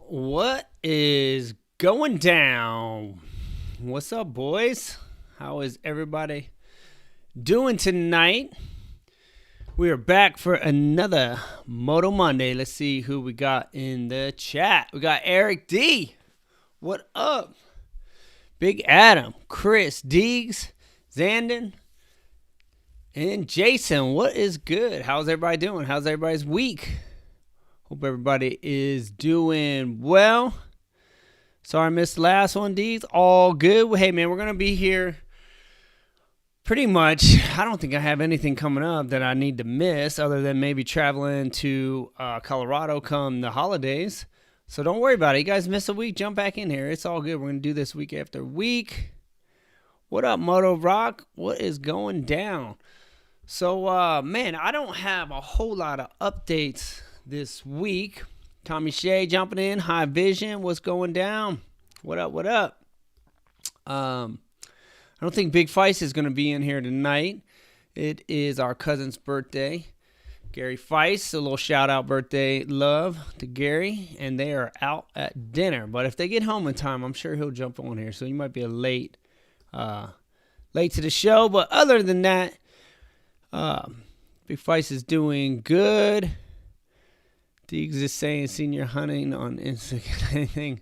What is going down? What's up, boys? How is everybody doing tonight? We are back for another Moto Monday. Let's see who we got in the chat. We got Eric D. What up? Big Adam, Chris, Deegs, Zandon, and Jason. What is good? How's everybody doing? How's everybody's week? Hope everybody is doing well. Sorry I missed the last one, Deegs. All good. Well, hey, man, we're going to be here pretty much. I don't think I have anything coming up that I need to miss other than maybe traveling to Colorado come the holidays. So don't worry about it. You guys miss a week, jump back in here. It's all good. We're going to do this week after week. What up, Moto Rock? What is going down? So, man, I don't have a whole lot of updates this week. Tommy Shea jumping in. High Vision. What's going down? What up? What up? I don't think Big Feist is going to be in here tonight. It is our cousin's birthday. Gary Feist, a little shout-out birthday love to Gary, and they are out at dinner. But if they get home in time, I'm sure he'll jump on here. So you might be late to the show. But other than that, Big Feist is doing good. Deegs is saying senior hunting on Instagram. Anything?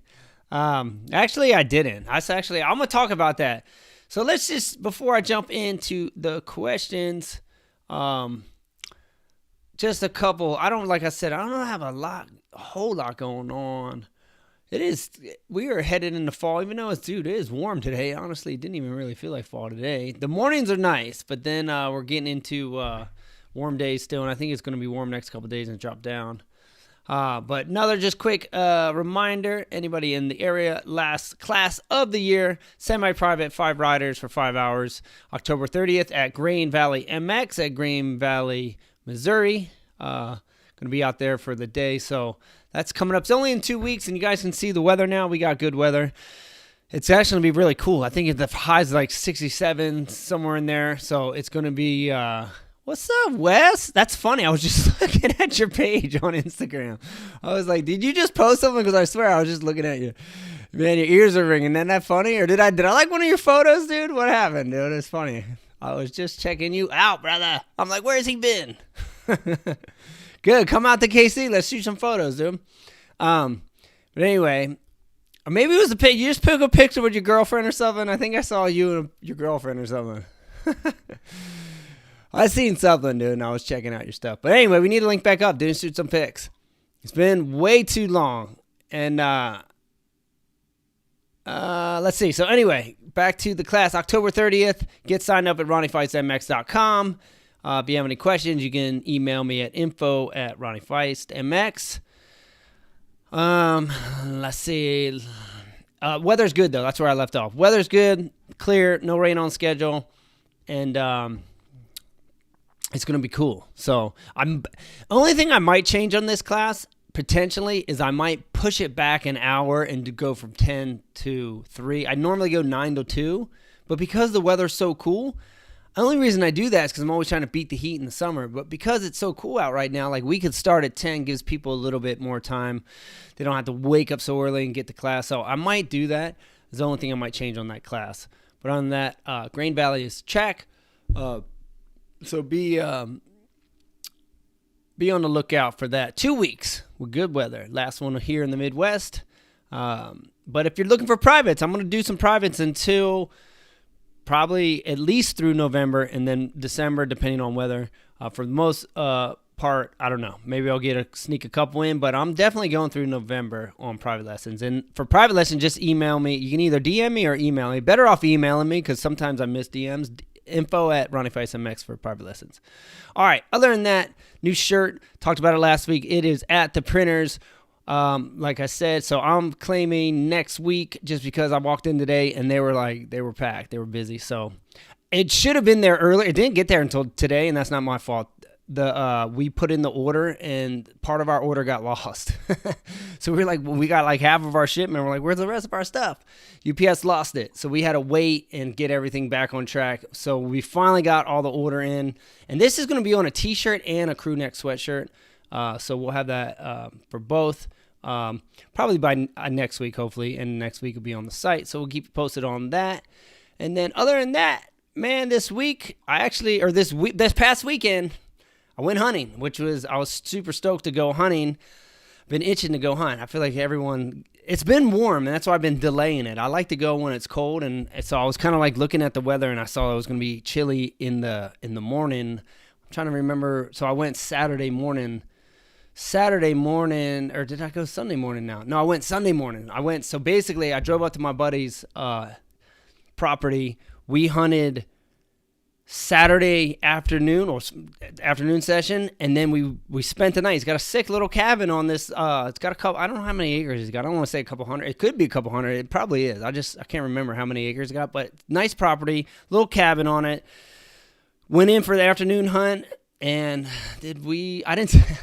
Actually, I didn't. I'm going to talk about that. So let's just, before I jump into the questions, just a couple. Like I said, I don't have a whole lot going on. We are headed into fall, even though it is warm today. Honestly, it didn't even really feel like fall today. The mornings are nice, but then we're getting into warm days still, and I think it's going to be warm next couple days and drop down. But another just quick reminder, anybody in the area, last class of the year, semi-private, 5 riders for 5 hours, October 30th at Grain Valley MX at Grain Valley, Missouri. Going to be out there for the day, so that's coming up. It's only in 2 weeks, and you guys can see the weather now. We got good weather. It's actually going to be really cool. I think the high's like 67, somewhere in there, so it's going to be... What's up, Wes? That's funny. I was just looking at your page on Instagram. I was like, did you just post something? Because I swear I was just looking at you. Man, your ears are ringing. Isn't that funny? Or did I like one of your photos, dude? What happened, dude? It's funny. I was just checking you out, brother. I'm like, where's he been? Good. Come out to KC. Let's shoot some photos, dude. But anyway, maybe it was the picture. You just took a picture with your girlfriend or something. I think I saw you and your girlfriend or something. I seen something, dude, and I was checking out your stuff. But anyway, we need to link back up, dude, and shoot some pics. It's been way too long. And let's see. So anyway, back to the class. October 30th. Get signed up at ronniefeistmx.com. If you have any questions, you can email me at info@ronniefeistmx. Let's see. Weather's good, though. That's where I left off. Weather's good, clear, no rain on schedule. And it's going to be cool. So only thing I might change on this class potentially is I might push it back an hour and go from 10 to 3. I normally go 9 to 2, but because the weather's so cool, the only reason I do that is because I'm always trying to beat the heat in the summer. But because it's so cool out right now, like we could start at 10, gives people a little bit more time. They don't have to wake up so early and get to class. So I might do that. It's the only thing I might change on that class. But on that, Grain Valley is check. So be on the lookout for that. 2 weeks with good weather. Last one here in the Midwest. But if you're looking for privates, I'm going to do some privates until probably at least through November and then December, depending on weather. For the most part, I don't know. Maybe I'll sneak a couple in, but I'm definitely going through November on private lessons. And for private lessons, just email me. You can either DM me or email me. Better off emailing me because sometimes I miss DMs. info@ronniefeistmx for private lessons. All right. Other than that, new shirt. Talked about it last week. It is at the printers. Like I said, so I'm claiming next week just because I walked in today and they were packed. They were busy. So it should have been there earlier. It didn't get there until today, and that's not my fault. We put in the order and part of our order got lost. So we got like half of our shipment. We're like, where's the rest of our stuff? UPS lost it. So we had to wait and get everything back on track. So we finally got all the order in, and this is going to be on a t-shirt and a crew neck sweatshirt. So we'll have that for both. Probably by next week, hopefully, and next week will be on the site. So we'll keep you posted on that. And then other than that, man, this past weekend, I went hunting, I was super stoked to go hunting. Been itching to go hunt. I feel like it's been warm, and that's why I've been delaying it. I like to go when it's cold, and so I was kind of like looking at the weather, and I saw it was going to be chilly in the morning. I'm trying to remember. So I went Saturday morning, or did I go Sunday morning now? No, I went Sunday morning. So basically I drove up to my buddy's property. We hunted Saturday afternoon or afternoon session, and then we spent the night. He's got a sick little cabin on this. It's got a couple. I don't know how many acres he's got. I don't want to say a couple hundred. It could be a couple hundred. It probably is. I can't remember how many acres he got, but nice property, little cabin on it. Went in for the afternoon hunt, and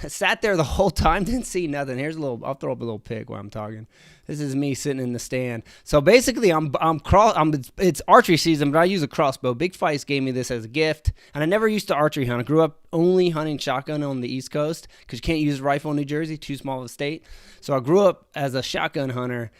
sat there the whole time. Didn't see nothing. I'll throw up a little pic while I'm talking. This is me sitting in the stand. So basically, it's archery season, but I use a crossbow. Big Feist gave me this as a gift, and I never used to archery hunt. I grew up only hunting shotgun on the East Coast because you can't use a rifle in New Jersey, too small of a state. So I grew up as a shotgun hunter,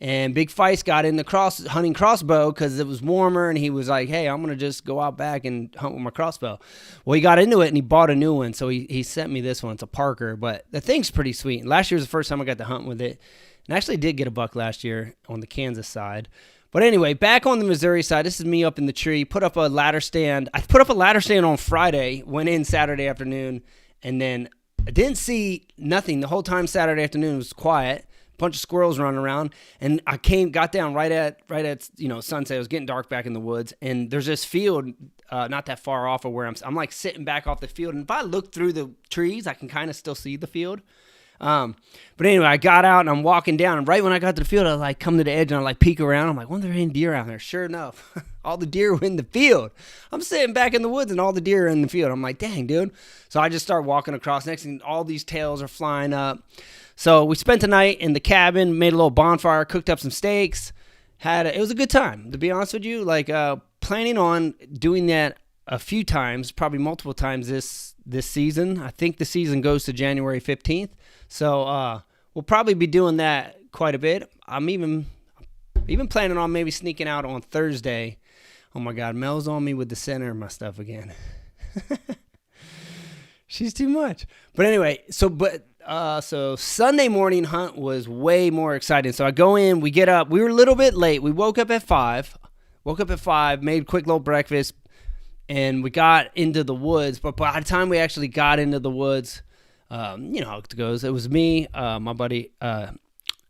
and Big Feist got into hunting crossbow because it was warmer, and he was like, hey, I'm going to just go out back and hunt with my crossbow. Well, he got into it, and he bought a new one, so he sent me this one. It's a Parker, but the thing's pretty sweet. Last year was the first time I got to hunt with it. And I actually did get a buck last year on the Kansas side. But anyway, back on the Missouri side, this is me up in the tree. Put up a ladder stand. I put up a ladder stand on Friday, went in Saturday afternoon, and then I didn't see nothing. The whole time Saturday afternoon was quiet. Bunch of squirrels running around, and I got down right at sunset. It was getting dark back in the woods, and there's this field not that far off of where I'm like sitting back off the field, and if I look through the trees, I can kind of still see the field. But anyway, I got out and I'm walking down, and right when I got to the field, I like come to the edge and I like peek around. I'm like, wonder if there are any deer out there. Sure enough, all the deer were in the field. I'm sitting back in the woods and all the deer are in the field. I'm like, dang, dude. So I just start walking across. Next thing, all these tails are flying up. So we spent the night in the cabin, made a little bonfire, cooked up some steaks. It was a good time, to be honest with you. Like planning on doing that a few times, probably multiple times this season. I think the season goes to January 15th. So we'll probably be doing that quite a bit. I'm even planning on maybe sneaking out on Thursday. Oh my God, Mel's on me with the center of my stuff again. She's too much. But anyway, so Sunday morning hunt was way more exciting. So I go in, we get up. We were a little bit late. We woke up at 5, made a quick little breakfast, and we got into the woods. But by the time we actually got into the woods, you know how it goes. It was me, my buddy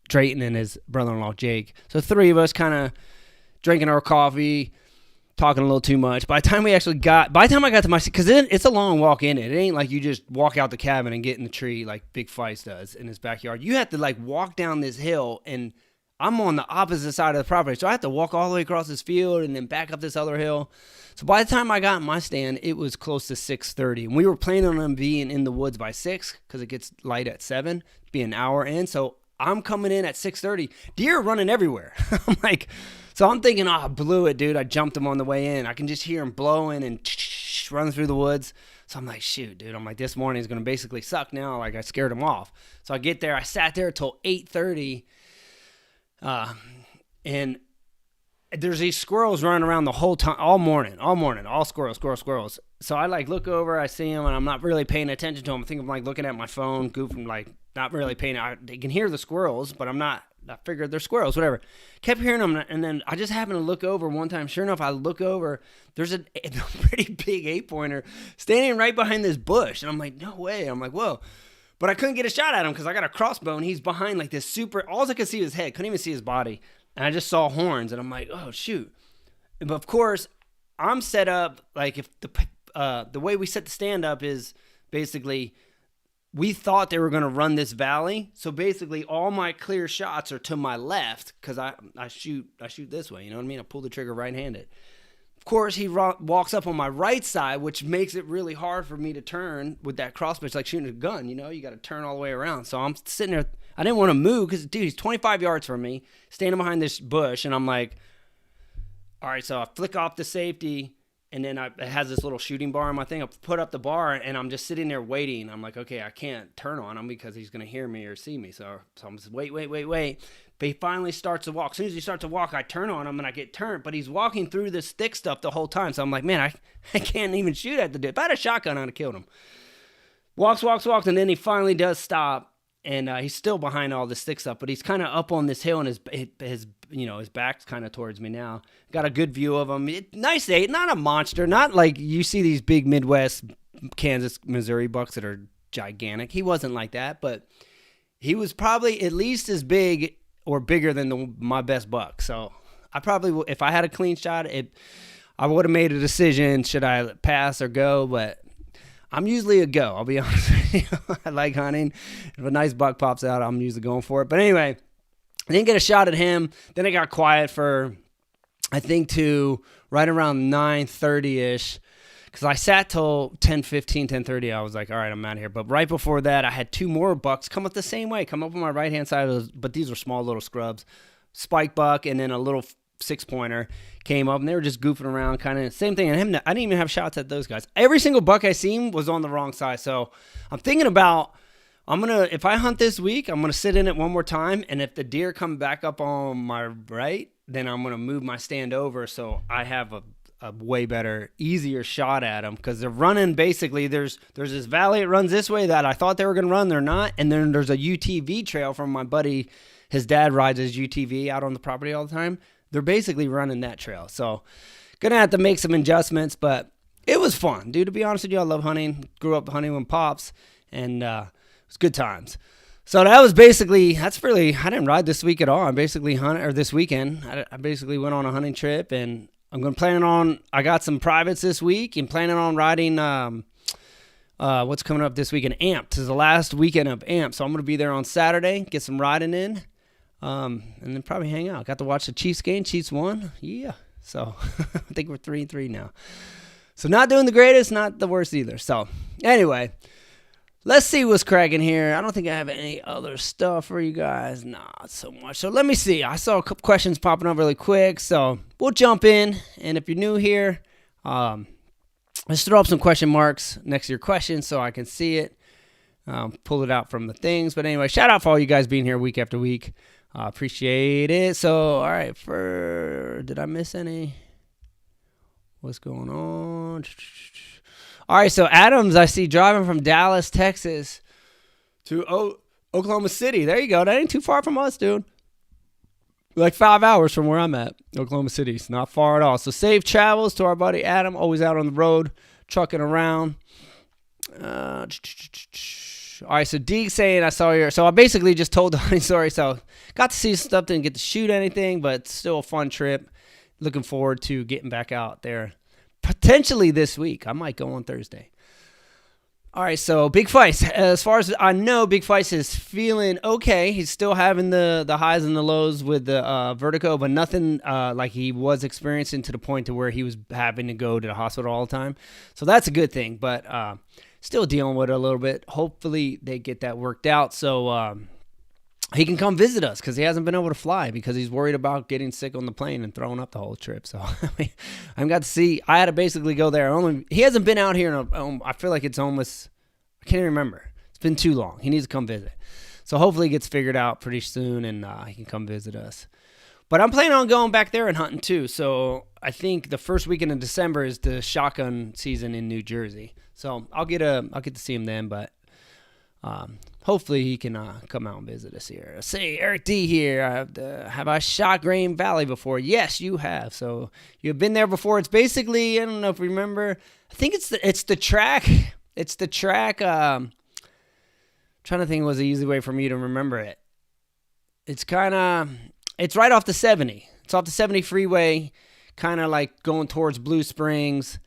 Drayton, and his brother-in-law Jake. So three of us kind of drinking our coffee, talking a little too much. By the time I got to my, because it's a long walk in it. It ain't like you just walk out the cabin and get in the tree like Big Feist does in his backyard. You have to like walk down this hill, and I'm on the opposite side of the property. So I have to walk all the way across this field and then back up this other hill. So by the time I got in my stand, it was close to 6:30. And we were planning on being in the woods by 6 because it gets light at 7, be an hour in. So I'm coming in at 6:30. Deer are running everywhere. I'm like, so I'm thinking, I blew it, dude. I jumped them on the way in. I can just hear them blowing and running through the woods. So I'm like, shoot, dude. I'm like, this morning is going to basically suck now. Like, I scared them off. So I get there. I sat there till 8:30. And there's these squirrels running around the whole time, all morning, all squirrels. So I like look over, I see them, and I'm not really paying attention to them. I think I'm like looking at my phone, goofing, like not really paying. I can hear the squirrels, but I figured they're squirrels, whatever. Kept hearing them, and then I just happened to look over one time. Sure enough, I look over, there's a pretty big 8-pointer standing right behind this bush, and I'm like, no way. I'm like, whoa. But I couldn't get a shot at him because I got a crossbow, and he's behind like this super, all I could see was his head, couldn't even see his body. And I just saw horns, and I'm like, oh, shoot. But of course, I'm set up, like if the way we set the stand up is basically we thought they were going to run this valley. So basically all my clear shots are to my left because I shoot this way, you know what I mean? I pull the trigger right-handed. Of course, he walks up on my right side, which makes it really hard for me to turn with that crossbow. It's like shooting a gun, you know? You got to turn all the way around. So I'm sitting there. I didn't want to move because, dude, he's 25 yards from me, standing behind this bush, and I'm like, all right, so I flick off the safety, and then it has this little shooting bar on my thing. I put up the bar, and I'm just sitting there waiting. I'm like, okay, I can't turn on him because he's going to hear me or see me. So I'm just wait. But he finally starts to walk. As soon as he starts to walk, I turn on him, and I get turned. But he's walking through this thick stuff the whole time. So I'm like, man, I can't even shoot at the dude. If I had a shotgun, I'd have killed him. Walks, and then he finally does stop. And he's still behind all this thick stuff, but he's kind of up on this hill, and his back's kind of towards me now. Got a good view of him. Nice day, not a monster, not like you see these big Midwest, Kansas, Missouri bucks that are gigantic. He wasn't like that, but he was probably at least as big or bigger than my best buck. So I probably, if I had a clean shot, I would have made a decision, should I pass or go, but I'm usually a go, I'll be honest with you. I like hunting. If a nice buck pops out, I'm usually going for it. But anyway, I didn't get a shot at him. Then I got quiet for, I think, to right around 9:30-ish. Because I sat till 10:15, 10:30. I was like, all right, I'm out of here. But right before that, I had two more bucks come up the same way. Come up on my right-hand side of those, but these were small little scrubs. Spike buck and then a little 6-pointer came up, and they were just goofing around, kind of same thing. And I didn't even have shots at those guys. Every single buck I seen was on the wrong side. So I'm thinking about, if I hunt this week, I'm gonna sit in it one more time, and if the deer come back up on my right, then I'm gonna move my stand over so I have a way better, easier shot at them, because they're running. Basically, there's this valley that runs this way that I thought they were gonna run, they're not, and then there's a UTV trail from my buddy. His dad rides his UTV out on the property all the time. They're basically running that trail. So gonna have to make some adjustments, but it was fun, dude. To be honest with you, I love hunting. Grew up hunting with Pops, and it was good times. So that was basically, I didn't ride this week at all. I basically this weekend. I basically went on a hunting trip, and I got some privates this week and planning on riding, what's coming up this weekend? AMP. This is the last weekend of AMP. So I'm going to be there on Saturday, get some riding in. And then probably hang out. Got to watch the Chiefs game. Chiefs won. Yeah. So I think we're 3-3 now. So not doing the greatest, not the worst either. So anyway, let's see what's cracking here. I don't think I have any other stuff for you guys. Not so much. So let me see. I saw a couple questions popping up really quick. So we'll jump in. And if you're new here, let's throw up some question marks next to your question so I can see it. Pull it out from the things. But anyway, shout out for all you guys being here week after week. Appreciate it. So, all right, did I miss any? What's going on? All right, so Adams, I see driving from Dallas, Texas to Oklahoma City. There you go. That ain't too far from us, dude. Like 5 hours from where I'm at. Oklahoma City. It's not far at all. So safe travels to our buddy Adam, always out on the road, trucking around. All right, so Deek saying I saw your. So I basically just told the hunting story. So got to see some stuff, didn't get to shoot anything, but still a fun trip. Looking forward to getting back out there potentially this week. I might go on Thursday. All right, so Big Feist. As far as I know, Big Feist is feeling okay. He's still having the highs and the lows with the vertigo, but nothing like he was experiencing to the point to where he was having to go to the hospital all the time. So that's a good thing, but still dealing with it a little bit. Hopefully they get that worked out so he can come visit us, because he hasn't been able to fly because he's worried about getting sick on the plane and throwing up the whole trip. So I haven't got to see. I had to basically go there. He hasn't been out here I feel like it's almost, I can't even remember. It's been too long. He needs to come visit. So hopefully it gets figured out pretty soon, and he can come visit us. But I'm planning on going back there and hunting too. So I think the first weekend in December is the shotgun season in New Jersey. So I'll get to see him then, but hopefully he can come out and visit us here. Say, Eric D here. Have I shot Green Valley before? Yes, you have. So you've been there before. It's basically, I don't know if you remember. I think it's the track. It's the track. Trying to think was the easy way for me to remember it. It's right off the 70. It's off the 70 freeway, kind of like going towards Blue Springs.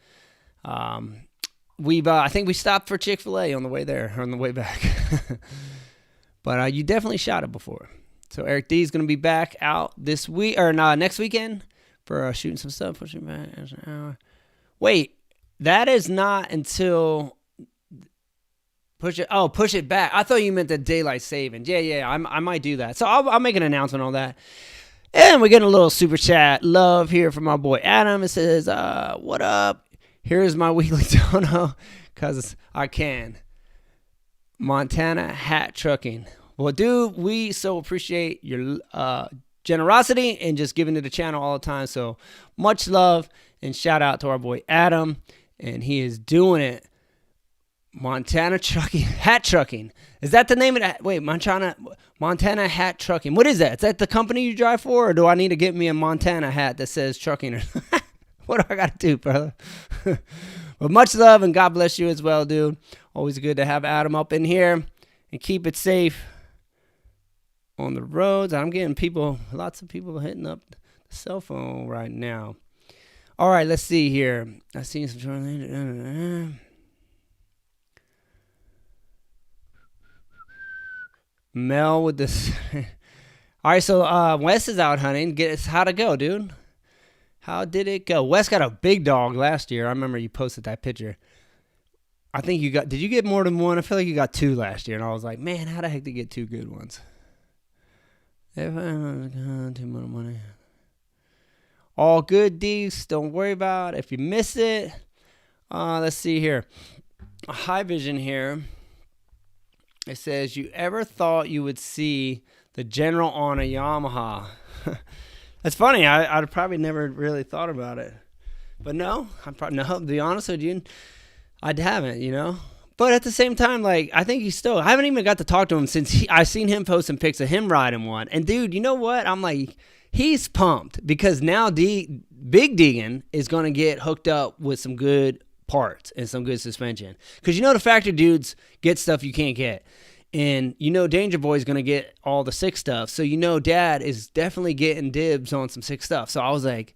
I think we stopped for Chick-fil-A on the way there, or on the way back. But you definitely shot it before. So Eric D is going to be back out this week, or next weekend for shooting some stuff. Pushing back an hour. Wait, that is not until push it back. I thought you meant the daylight savings. Yeah, I might do that. So I'll make an announcement on that. And we're getting a little super chat love here from our boy Adam. It says, what up? Here's my weekly dono because I can. Montana Hat Trucking. Well, dude, we so appreciate your generosity and just giving to the channel all the time. So much love and shout out to our boy Adam, and he is doing it. Montana Trucking, Hat Trucking. Is that the name of that? Wait, Montana Hat Trucking. What is that? Is that the company you drive for, or do I need to get me a Montana hat that says trucking? What do I got to do, brother? But much love and God bless you as well, dude. Always good to have Adam up in here and keep it safe on the roads. I'm getting lots of people hitting up the cell phone right now. All right, let's see here. I see some Mel with this. All right, so Wes is out hunting. How'd it go, dude? How did it go? Wes got a big dog last year. I remember you posted that picture. I think did you get more than one? I feel like you got 2 last year. And I was like, man, how the heck did you get 2 good ones? If I too much money. All good, D's. Don't worry about it. If you miss it, let's see here. A high vision here. It says, you ever thought you would see the General on a Yamaha? That's funny. I'd probably never really thought about it. But no, to be honest with you, I haven't, you know. But at the same time, like, I think I haven't even got to talk to him since I seen him post some pics of him riding one. And dude, you know what? I'm like, he's pumped because now Big Deegan is going to get hooked up with some good parts and some good suspension. Because you know the factory dudes get stuff you can't get. And you know Danger Boy's going to get all the sick stuff. So you know Dad is definitely getting dibs on some sick stuff. So I was like,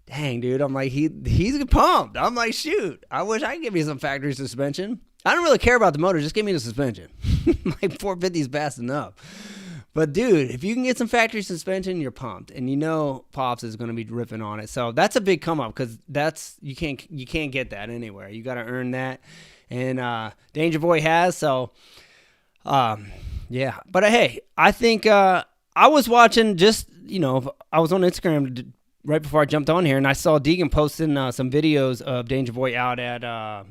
dang, dude. I'm like, he's pumped. I'm like, shoot. I wish I could give me some factory suspension. I don't really care about the motor. Just give me the suspension. Like 450 is fast enough. But, dude, if you can get some factory suspension, you're pumped. And you know Pops is going to be ripping on it. So that's a big come-up because you can't get that anywhere. You got to earn that. And Danger Boy has, so... yeah, but hey, I think, I was watching I was on Instagram right before I jumped on here and I saw Deegan posting, some videos of Danger Boy out at,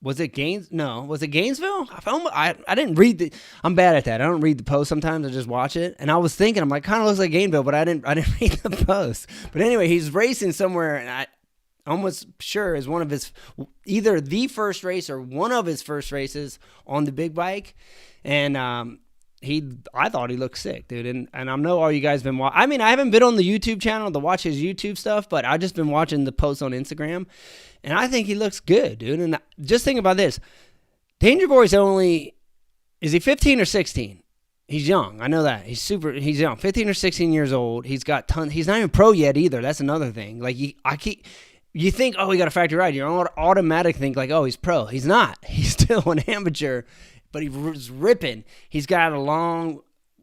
was it Gainesville? I didn't read I'm bad at that. I don't read the post sometimes. I just watch it. And I was thinking, I'm like, kind of looks like Gainesville, but I didn't read the post. But anyway, he's racing somewhere and I almost sure is one of his, either the first race or one of his first races on the big bike. And I thought he looked sick, dude. And I know all you guys been watching. I mean, I haven't been on the YouTube channel to watch his YouTube stuff, but I just been watching the posts on Instagram. And I think he looks good, dude. And just think about this. Danger Boy's is he 15 or 16? He's young. I know that. He's young. 15 or 16 years old. He's got tons. He's not even pro yet either. That's another thing. Like, you think, oh, he got a factory ride. You automatic think like, oh, he's pro. He's not. He's still an amateur, but he was ripping. He's got a long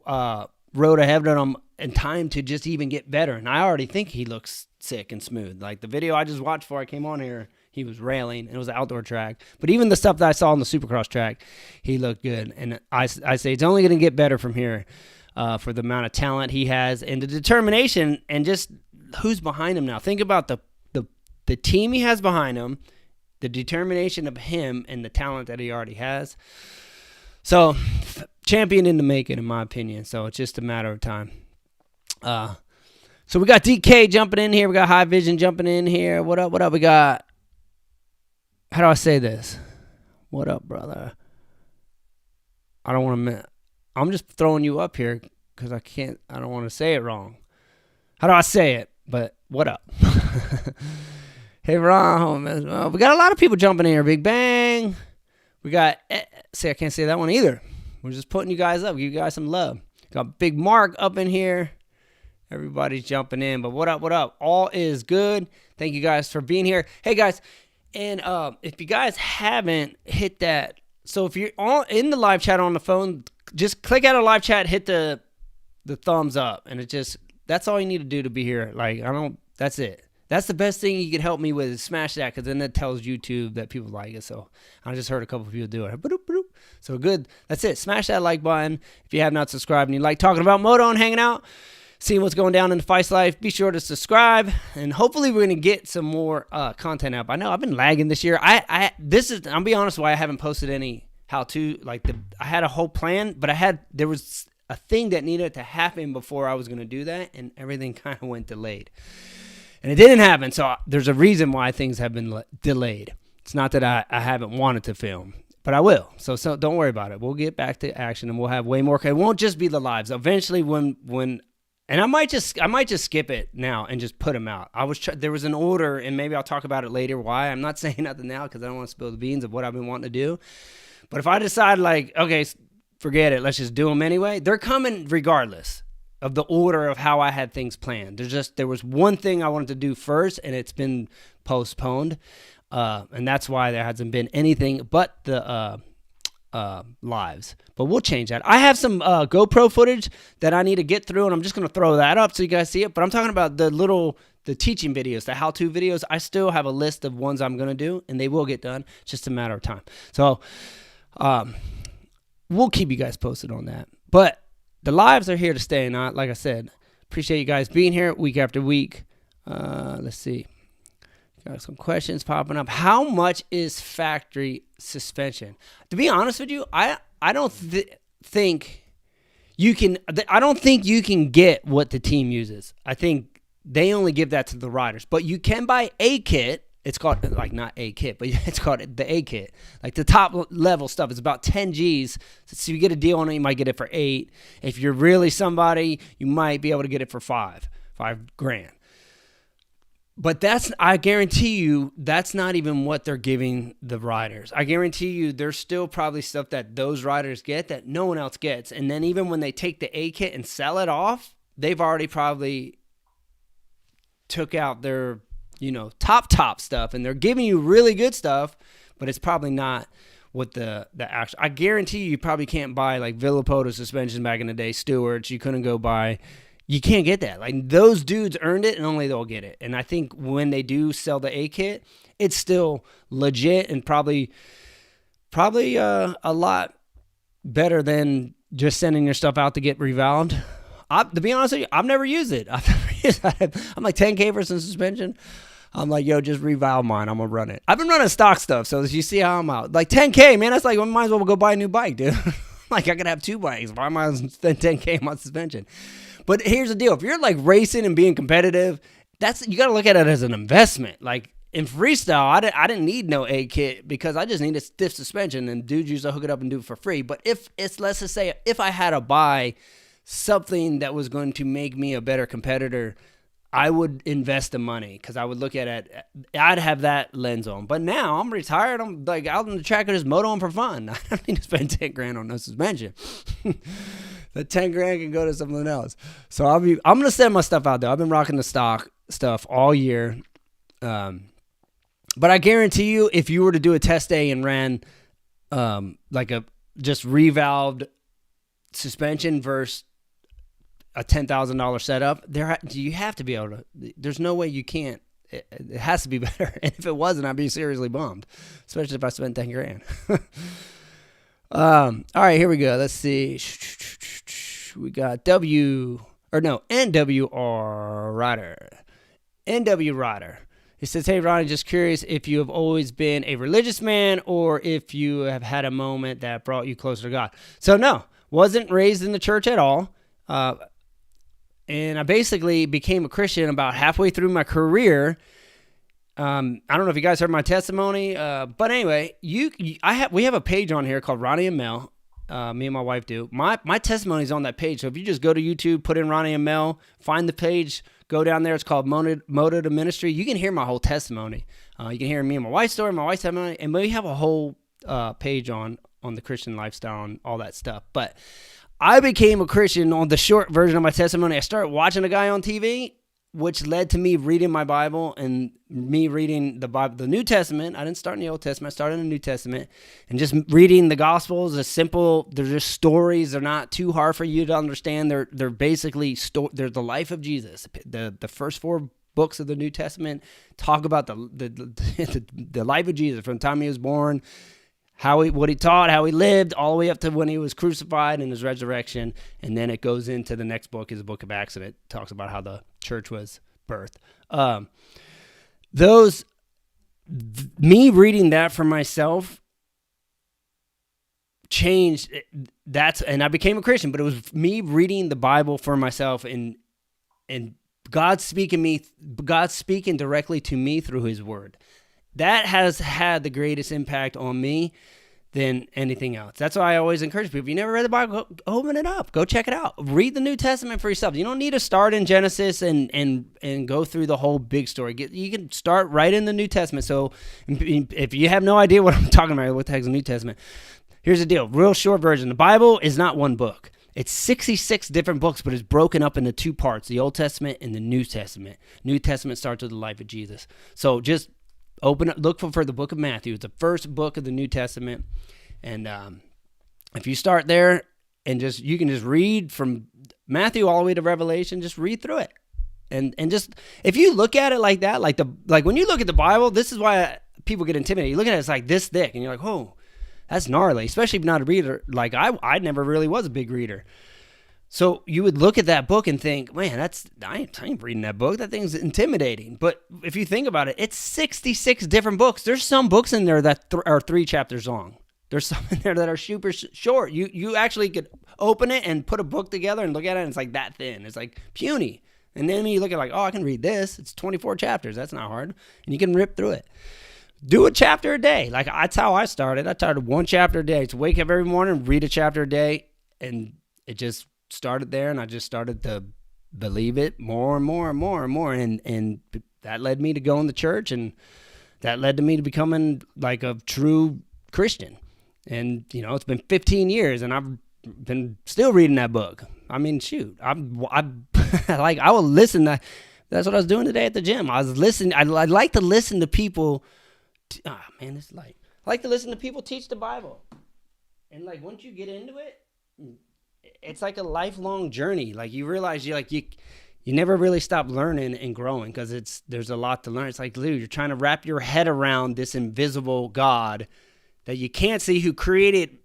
road ahead of him and time to just even get better. And I already think he looks sick and smooth. Like the video I just watched before I came on here, he was railing. It was an outdoor track. But even the stuff that I saw on the Supercross track, he looked good. And I say it's only going to get better from here for the amount of talent he has and the determination and just who's behind him now. Think about the team he has behind him, the determination of him, and the talent that he already has. So, champion in the making, in my opinion. So, it's just a matter of time. So, we got DK jumping in here. We got High Vision jumping in here. What up? We got... How do I say this? What up, brother? I don't want to... I'm just throwing you up here because I don't want to say it wrong. How do I say it? But, what up? Hey, Ron, we got a lot of people jumping in here. Big Bang. We got, I can't say that one either. We're just putting you guys up. Give you guys some love. Got Big Mark up in here. Everybody's jumping in. But what up? All is good. Thank you guys for being here. Hey, guys. And if you guys haven't hit that. So if you're in the live chat on the phone, just click out of live chat, hit the thumbs up. And that's all you need to do to be here. Like, that's it. That's the best thing you can help me with is smash that because then that tells YouTube that people like it. So I just heard a couple of people do it. So good. That's it. Smash that like button if you have not subscribed and you like talking about moto and hanging out. seeing what's going down in the Feisst life, be sure to subscribe, and hopefully we're going to get some more content up. I know I've been lagging this year. I'll be honest, why I haven't posted any how-to, I had a whole plan, but there was a thing that needed to happen before I was going to do that, and everything kind of went delayed. And it didn't happen, so there's a reason why things have been delayed. It's not that I haven't wanted to film, but I will. So don't worry about it. We'll get back to action, and we'll have way more. It won't just be the lives. Eventually, and I might just skip it now and just put them out. There was an order, and maybe I'll talk about it later. Why? I'm not saying nothing now because I don't want to spill the beans of what I've been wanting to do. But if I decide okay, forget it, let's just do them anyway, they're coming regardless of the order of how I had things planned. There was one thing I wanted to do first, and it's been postponed, and that's why there hasn't been anything but the lives. But we'll change that. I have some GoPro footage that I need to get through, and I'm just going to throw that up so you guys see it. But I'm talking about the teaching videos, the how-to videos. I still have a list of ones I'm going to do, and they will get done. It's just a matter of time. So we'll keep you guys posted on that. But the lives are here to stay, and like I said, appreciate you guys being here week after week. Let's see. Got some questions popping up. How much is factory suspension? To be honest with you, I don't think you can. I don't think you can get what the team uses. I think they only give that to the riders. But you can buy a kit. It's called not a kit, but it's called the A kit. Like the top level stuff is about 10 G's. So you get a deal on it, you might get it for 8. If you're really somebody, you might be able to get it for $5 grand. But I guarantee you, that's not even what they're giving the riders. I guarantee you, there's still probably stuff that those riders get that no one else gets. And then even when they take the A kit and sell it off, they've already probably took out their top stuff, and they're giving you really good stuff, but it's probably not what the actual. I guarantee you probably can't buy like Villapoto suspension back in the day, Stewart's. You couldn't go buy. You can't get that. Like those dudes earned it, and only they'll get it. And I think when they do sell the A kit, it's still legit and probably a lot better than just sending your stuff out to get revalved. To be honest with you, I've never used it. I'm like 10K for some suspension. I'm like, yo, just revalve mine. I'm going to run it. I've been running stock stuff, so you see how I'm out. Like 10K, man, that's like, I might as well go buy a new bike, dude. Like I could have 2 bikes. Why am I spend 10K on my suspension? But here's the deal. If you're like racing and being competitive, you got to look at it as an investment. Like in freestyle, I didn't need no A kit because I just needed stiff suspension, and dudes used to hook it up and do it for free. But let's just say, if I had to buy something that was going to make me a better competitor, I would invest the money because I would look at it. I'd have that lens on. But now I'm retired. I'm like out on the track and just motoing for fun. I don't need to spend 10 grand on no suspension. The 10 grand can go to something else. So I'm going to send my stuff out there. I've been rocking the stock stuff all year. But I guarantee you, if you were to do a test day and ran like a just revalved suspension versus a $10,000 setup, you have to be able to. There's no way you can't. It has to be better. And if it wasn't, I'd be seriously bummed, especially if I spent 10 grand. All right, here we go. Let's see. We got NWR Rider. NW Rider. He says, hey, Ronnie, just curious if you have always been a religious man or if you have had a moment that brought you closer to God. So, no, wasn't raised in the church at all. And I basically became a Christian about halfway through my career. I don't know if you guys heard my testimony, but anyway, we have a page on here called Ronnie and Mel. Me and my wife do. My testimony is on that page. So if you just go to YouTube, put in Ronnie and Mel, find the page, go down there. It's called Moto to Ministry. You can hear my whole testimony. You can hear me and my wife's story, my wife's testimony, and we have a whole page on the Christian lifestyle and all that stuff. But I became a Christian on the short version of my testimony. I started watching a guy on TV, which led to me reading my Bible and me reading the Bible, the New Testament. I didn't start in the Old Testament. I started in the New Testament and just reading the Gospels. They're just stories. They're not too hard for you to understand. They're basically, they're the life of Jesus. The first 4 books of the New Testament talk about the life of Jesus from the time he was born, what he taught, how he lived, all the way up to when he was crucified and his resurrection. And then it goes into the next book, is the book of Acts, and it talks about how the church was birthed. Me reading that for myself changed and I became a Christian, but it was me reading the Bible for myself and God speaking directly to me through his word. That has had the greatest impact on me than anything else. That's why I always encourage people, if you never read the Bible, go open it up, go check it out. Read the New Testament for yourself. You don't need to start in Genesis and go through the whole big story. You can start right in the New Testament. So if you have no idea what I'm talking about, what the heck is the New Testament? Here's the deal, real short version. The Bible is not one book. It's 66 different books, but it's broken up into two parts, the Old Testament and the New Testament. New Testament starts with the life of Jesus. So just look for the book of Matthew. It's the first book of the New Testament. And if you start there and you can just read from Matthew all the way to Revelation, just read through it. And just, if you look at it like that, like when you look at the Bible, this is why people get intimidated. You look at it, it's like this thick, and you're like, oh, that's gnarly, especially if you're not a reader. Like I never really was a big reader. So you would look at that book and think, man, I ain't reading that book. That thing's intimidating. But if you think about it, it's 66 different books. There's some books in there that are 3 chapters long. There's some in there that are super short. You actually could open it and put a book together and look at it, and it's like that thin. It's like puny. And then you look at like, oh, I can read this. It's 24 chapters. That's not hard. And you can rip through it. Do a chapter a day. Like, that's how I started. I started 1 chapter a day. To wake up every morning, read a chapter a day, and it just started there, and I just started to believe it more and more and more and more, and that led me to going to church, and that led to me to becoming like a true Christian. And it's been 15 years, and I've been still reading that book. I mean, shoot, I will listen to. That's what I was doing today at the gym. I was listening. I like to listen to people. I like to listen to people teach the Bible, and like once you get into it, it's like a lifelong journey. Like you realize you never really stop learning and growing because there's a lot to learn. It's like, dude, you're trying to wrap your head around this invisible God that you can't see, who created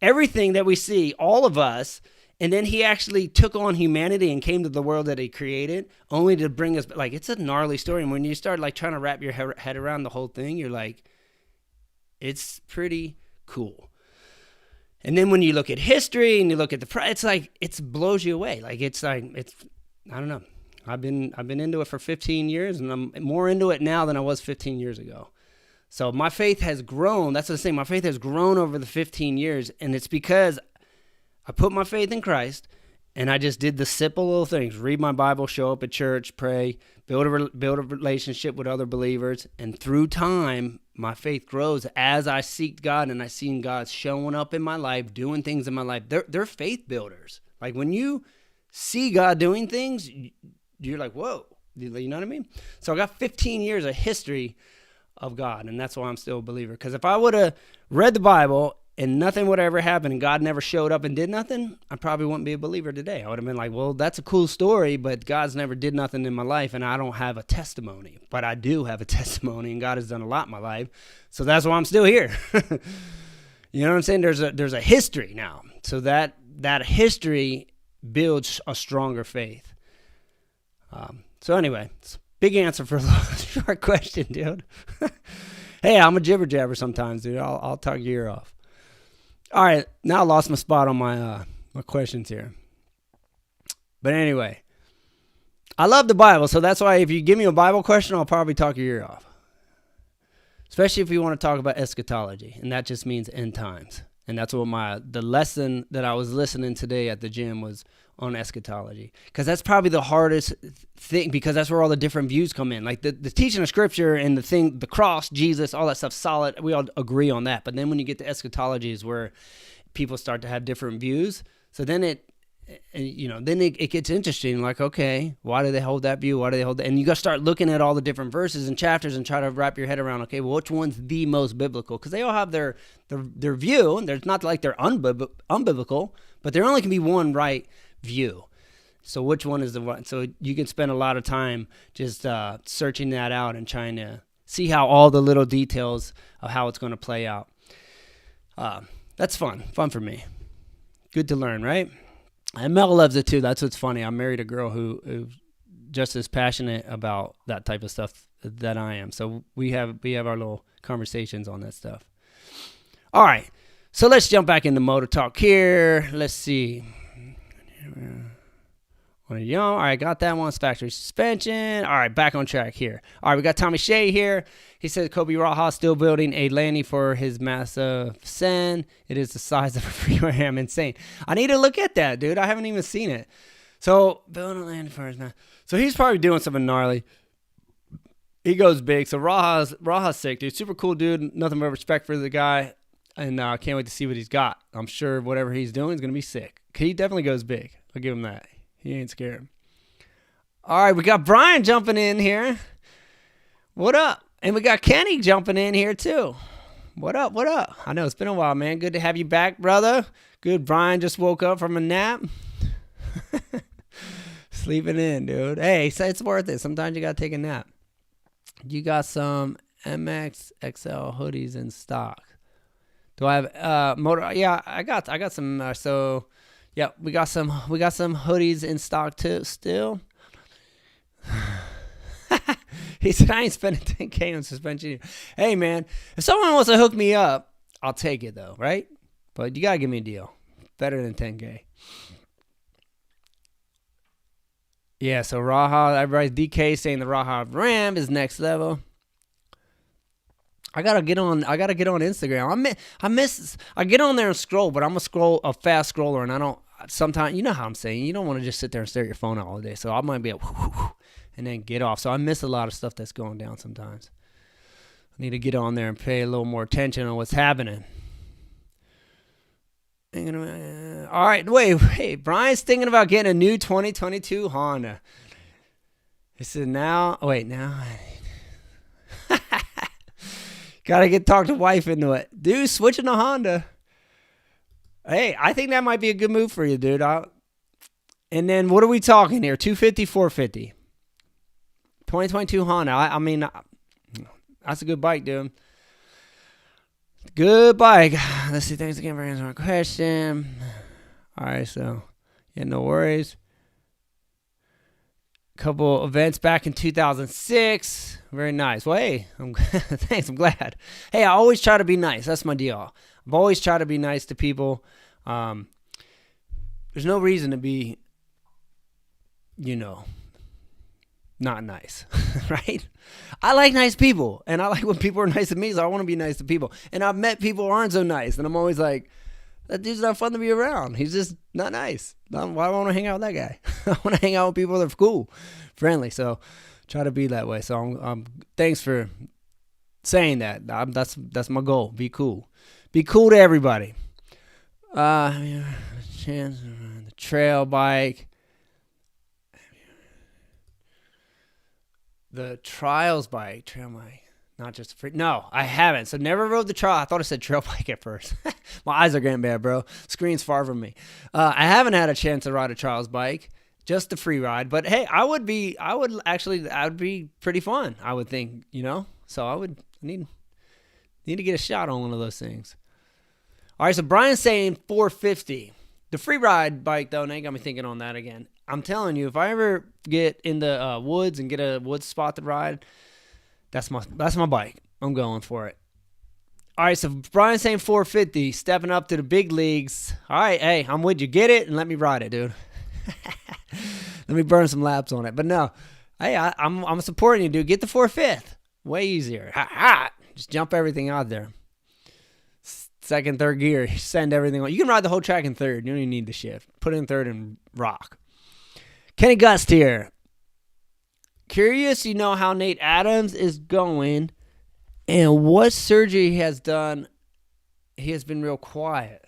everything that we see, all of us. And then he actually took on humanity and came to the world that he created only to bring us, like, it's a gnarly story. And when you start like trying to wrap your head around the whole thing, you're like, it's pretty cool. And then when you look at history and you look at it's like, it blows you away. Like, I don't know. I've been into it for 15 years, and I'm more into it now than I was 15 years ago. So my faith has grown. That's the thing. My faith has grown over the 15 years, and it's because I put my faith in Christ, and I just did the simple little things: read my Bible, show up at church, pray, build a relationship with other believers. And through time, my faith grows as I seek God, and I seen God showing up in my life, doing things in my life. They're faith builders. Like when you see God doing things, you're like, whoa, you know what I mean? So I got 15 years of history of God, and that's why I'm still a believer. Because if I would have read the Bible and nothing would ever happen and God never showed up and did nothing, I probably wouldn't be a believer today. I would have been like, well, that's a cool story, but God's never did nothing in my life, and I don't have a testimony. But I do have a testimony, and God has done a lot in my life. So that's why I'm still here. You know what I'm saying? There's a history now. So that history builds a stronger faith. So anyway, big answer for a short question, dude. Hey, I'm a jibber jabber sometimes, dude. I'll talk your ear off. All right, now I lost my spot on my questions here. But anyway, I love the Bible, so that's why if you give me a Bible question, I'll probably talk your ear off. Especially if you want to talk about eschatology, and that just means end times. And that's what the lesson that I was listening today at the gym was on eschatology. Because that's probably the hardest thing, because that's where all the different views come in. Like the teaching of Scripture and the cross, Jesus, all that stuff, solid. We all agree on that. But then when you get to eschatology is where people start to have different views. So then it gets interesting. Like, okay, why do they hold that view? Why do they hold that? And you got to start looking at all the different verses and chapters and try to wrap your head around, okay, well, which one's the most biblical? Because they all have their view, and there's not like they're unbiblical, but there only can be one right view. So which one is the one? So you can spend a lot of time just searching that out and trying to see how all the little details of how it's going to play out. That's fun for me. Good to learn, right? And Mel loves it too. That's what's funny. I married a girl who's just as passionate about that type of stuff that I am. So we have our little conversations on that stuff. All right, so let's jump back into motor talk here. Let's see. All right, got that one. It's factory suspension. All right, back on track here. All right, we got Tommy Shea here. He says Kobe Raha still building a landing for his massive Sen. It is the size of a freeway. I'm insane. I need to look at that, dude. I haven't even seen it. So building a landing for his man. So he's probably doing something gnarly. He goes big. So Raha's sick, dude. Super cool dude. Nothing but respect for the guy. And I can't wait to see what he's got. I'm sure whatever he's doing is going to be sick. He definitely goes big. I'll give him that. He ain't scared. All right, we got Brian jumping in here. What up? And we got Kenny jumping in here too. What up? I know it's been a while, man. Good to have you back, brother. Good. Brian just woke up from a nap. Sleeping in, dude. Hey, it's worth it. Sometimes you got to take a nap. You got some MX XL hoodies in stock. Do I have motor? Yeah, I got some. Yeah, we got some hoodies in stock too. Still, he said I ain't spending $10K on suspension. Hey man, if someone wants to hook me up, I'll take it though, right? But you gotta give me a deal, better than $10K. Yeah, so Raha, everybody's DK saying the Raha Ram is next level. I gotta get on Instagram. I get on there and scroll, but I'm a fast scroller, and I don't. Sometimes, you know how I'm saying, you don't want to just sit there and stare at your phone all day. So I might be and then get off. So I miss a lot of stuff that's going down sometimes. I need to get on there and pay a little more attention on what's happening. All right, wait. Brian's thinking about getting a new 2022 Honda. He said now. Gotta talk to wife into it. Dude, switching to Honda. Hey, I think that might be a good move for you, dude. And then what are we talking here? 250, 450. 2022 Honda. I mean, that's a good bike, dude. Good bike. Let's see. Thanks again for answering my question. All right, so, yeah, no worries. Couple events back in 2006. Very nice. Well, hey, thanks. I'm glad. Hey, I always try to be nice. That's my deal. I've always tried to be nice to people. There's no reason to be, not nice, right? I like nice people, and I like when people are nice to me, so I want to be nice to people. And I've met people who aren't so nice, and I'm always like, that dude's not fun to be around. He's just not nice. Why do I want to hang out with that guy? I want to hang out with people that are cool, friendly. So try to be that way. So thanks for saying that. That's my goal. Be cool. Be cool to everybody. The trail bike. The trail bike. Not just free. No, I haven't. So never rode the trail. I thought it said trail bike at first. My eyes are getting bad, bro. Screen's far from me. I haven't had a chance to ride a trials bike, just the free ride. But hey, that would be pretty fun. I would think, So I would need to get a shot on one of those things. All right, so Brian's saying 450. The free ride bike though, now you got me thinking on that again. I'm telling you, if I ever get in the woods and get a woods spot to ride, that's my bike. I'm going for it. All right, so Brian's saying 450, stepping up to the big leagues. All right, hey, I'm with you. Get it and let me ride it, dude. Let me burn some laps on it. But no, hey, I'm supporting you, dude. Get the 4/5. Way easier. Just jump everything out there. Second, third gear, send everything on. You can ride the whole track in third. You don't even need the shift. Put it in third and rock. Kenny Gust here. Curious, how Nate Adams is going and what surgery he has done. He has been real quiet.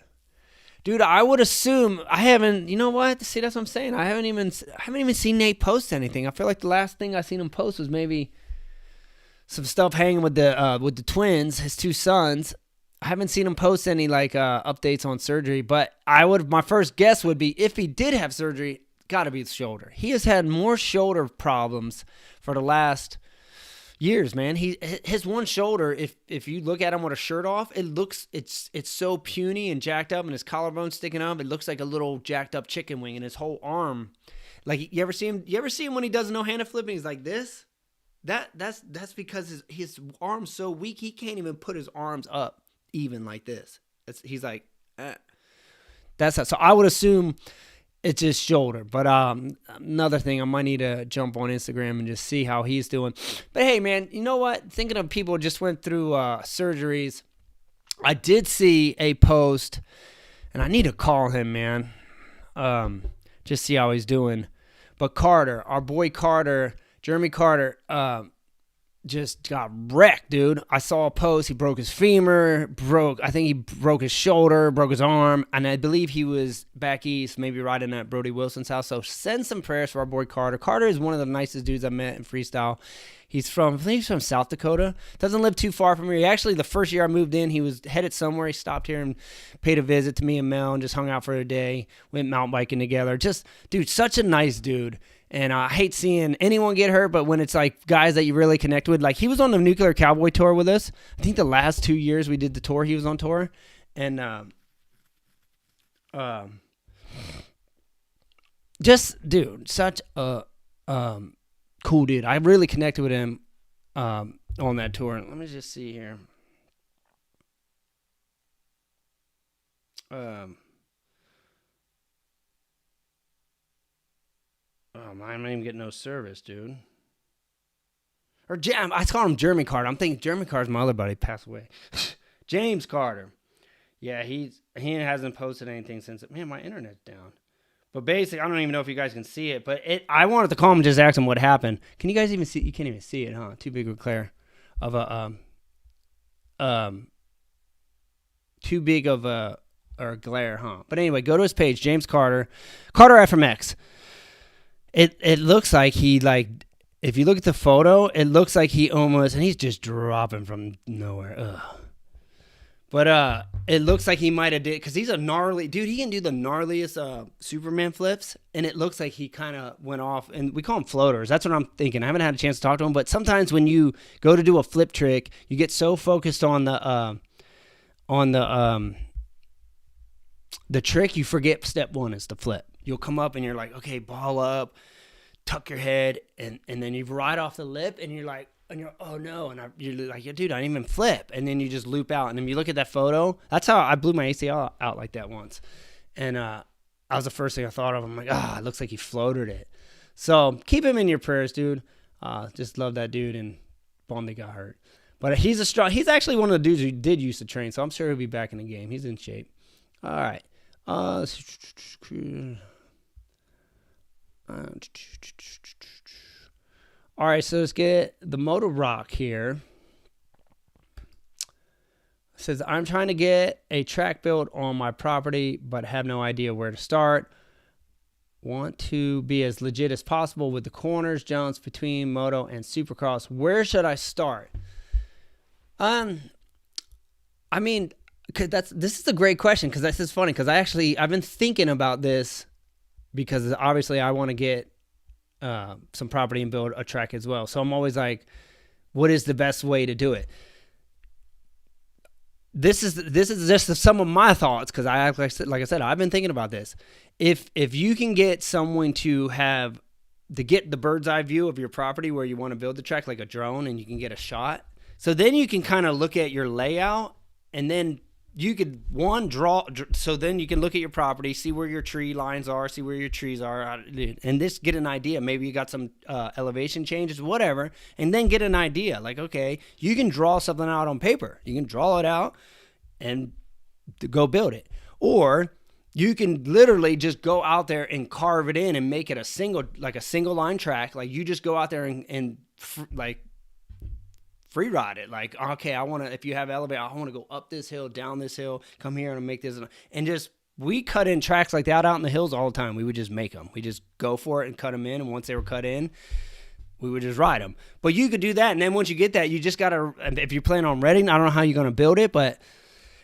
Dude, I would assume I haven't, See, that's what I'm saying. I haven't even seen Nate post anything. I feel like the last thing I seen him post was maybe some stuff hanging with the twins, his two sons. I haven't seen him post any updates on surgery, but my first guess would be if he did have surgery, got to be the shoulder. He has had more shoulder problems for the last, Years, man. His one shoulder, if you look at him with a shirt off, it's so puny and jacked up, and his collarbone sticking up. It looks like a little jacked up chicken wing, and his whole arm. Like, you ever see him when he does a no-handed flip and he's like this? That's because his arm's so weak he can't even put his arms up even like this. He's like, that's how. So I would assume it's his shoulder. But another thing, I might need to jump on Instagram and just see how he's doing. But hey, man, you know what? Thinking of people who just went through surgeries, I did see a post, and I need to call him, man. Just see how he's doing. But Carter, our boy Carter, Jeremy Carter, just got wrecked, dude. I saw a post. He broke his femur, I think he broke his shoulder, broke his arm, and I believe he was back east, maybe riding at Brody Wilson's house. So send some prayers for our boy Carter. Carter is one of the nicest dudes I met in freestyle. I think he's from South Dakota. Doesn't live too far from here. He actually, the first year I moved in, he was headed somewhere. He stopped here and paid a visit to me and Mel and just hung out for a day. Went mountain biking together. Just, dude, such a nice dude. And I hate seeing anyone get hurt, but when it's like guys that you really connect with, like he was on the Nuclear Cowboy tour with us. I think the last 2 years we did the tour, he was on tour. And just, dude, such a cool dude. I really connected with him on that tour. Let me just see here. I'm not even getting no service, dude. Or I call him Jeremy Carter. I'm thinking Jeremy Carter's my other buddy, passed away. James Carter. Yeah, he hasn't posted anything since. Man, my internet's down. But basically, I don't even know if you guys can see it. But I wanted to call him and just ask him what happened. Can you guys even see? You can't even see it, huh? Too big of a glare of a too big of a glare, huh? But anyway, go to his page, James Carter FMX. It looks like he, like, if you look at the photo, it looks like he almost, and he's just dropping from nowhere. Ugh. But it looks like he might have did, because he's a gnarly dude. He can do the gnarliest Superman flips, and it looks like he kind of went off. And we call them floaters. That's what I'm thinking. I haven't had a chance to talk to him, but sometimes when you go to do a flip trick, you get so focused on the trick, you forget step one is the flip. You'll come up and you're like, okay, ball up, tuck your head, and then you ride off the lip, and you're like, oh no, and you're like, yeah, dude, I didn't even flip, and then you just loop out, and then you look at that photo. That's how I blew my ACL out like that once, and that was the first thing I thought of. I'm like, it looks like he floated it. So keep him in your prayers, dude. Just love that dude, and bummed he got hurt. But he's actually one of the dudes who did used to train, so I'm sure he'll be back in the game. He's in shape. All right. All right, so let's get the Moto Rock here. It says, I'm trying to get a track built on my property, but have no idea where to start. Want to be as legit as possible with the corners, jumps between moto and supercross. Where should I start? I mean, this is a great question, because this is funny, because I've been thinking about this, because obviously I want to get some property and build a track as well. So I'm always like, what is the best way to do it? This is just some of my thoughts, because like I said, I've been thinking about this. If you can get someone to get the bird's eye view of your property where you want to build the track, like a drone, and you can get a shot, so then you can kind of look at your layout, and then you could draw, so then you can look at your property, see where your tree lines are, see where your trees are, and just get an idea. Maybe you got some elevation changes, whatever, and then get an idea. Like, okay, you can draw something out on paper. You can draw it out and go build it. Or you can literally just go out there and carve it in and make it a single line track. Like, you just go out there and free ride it. Like, okay, if you have elevator, I want to go up this hill, down this hill, come here and make this. And just, we cut in tracks like that out in the hills all the time. We would just make them. We just go for it and cut them in. And once they were cut in, we would just ride them. But you could do that. And then once you get that, you just got to, if you're planning on renting, I don't know how you're going to build it, but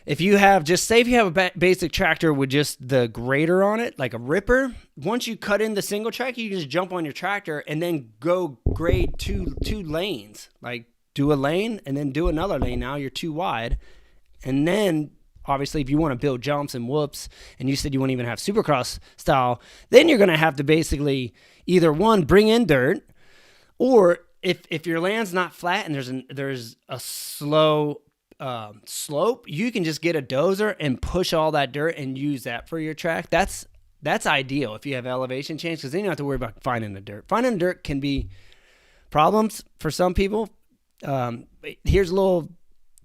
if you have a basic tractor with just the grader on it, like a ripper, once you cut in the single track, you can just jump on your tractor and then go grade two lanes. Like do a lane and then do another lane. Now you're too wide. And then obviously if you want to build jumps and whoops, and you said you won't even have supercross style, then you're going to have to basically either one, bring in dirt, or if your land's not flat and there's a slow slope, you can just get a dozer and push all that dirt and use that for your track. That's ideal if you have elevation change, because then you don't have to worry about finding the dirt. Finding the dirt can be problems for some people. Here's a little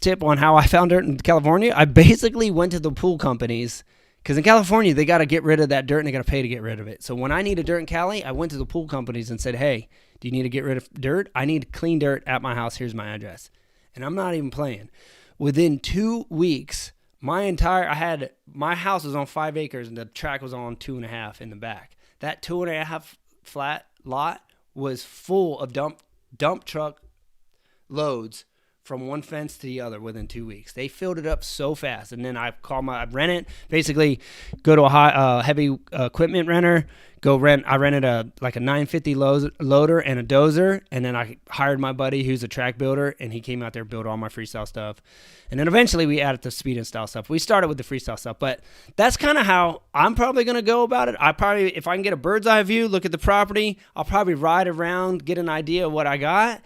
tip on how I found dirt in California. I basically went to the pool companies, because in California they got to get rid of that dirt and they got to pay to get rid of it. So when I needed dirt in Cali, I went to the pool companies and said, hey, do you need to get rid of dirt? I need clean dirt at my house. Here's my address. And I'm not even playing. Within 2 weeks, my house was on 5 acres and the track was on 2.5 in the back. That 2.5 flat lot was full of dump truck loads from one fence to the other within 2 weeks. They filled it up so fast. And then I rent it, basically go to a heavy equipment renter, I rented a 950 loader and a dozer. And then I hired my buddy who's a track builder, and he came out there, built all my freestyle stuff. And then eventually we added the speed and style stuff. We started with the freestyle stuff, but that's kind of how I'm probably going to go about it. If I can get a bird's eye view, look at the property, I'll probably ride around, get an idea of what I got.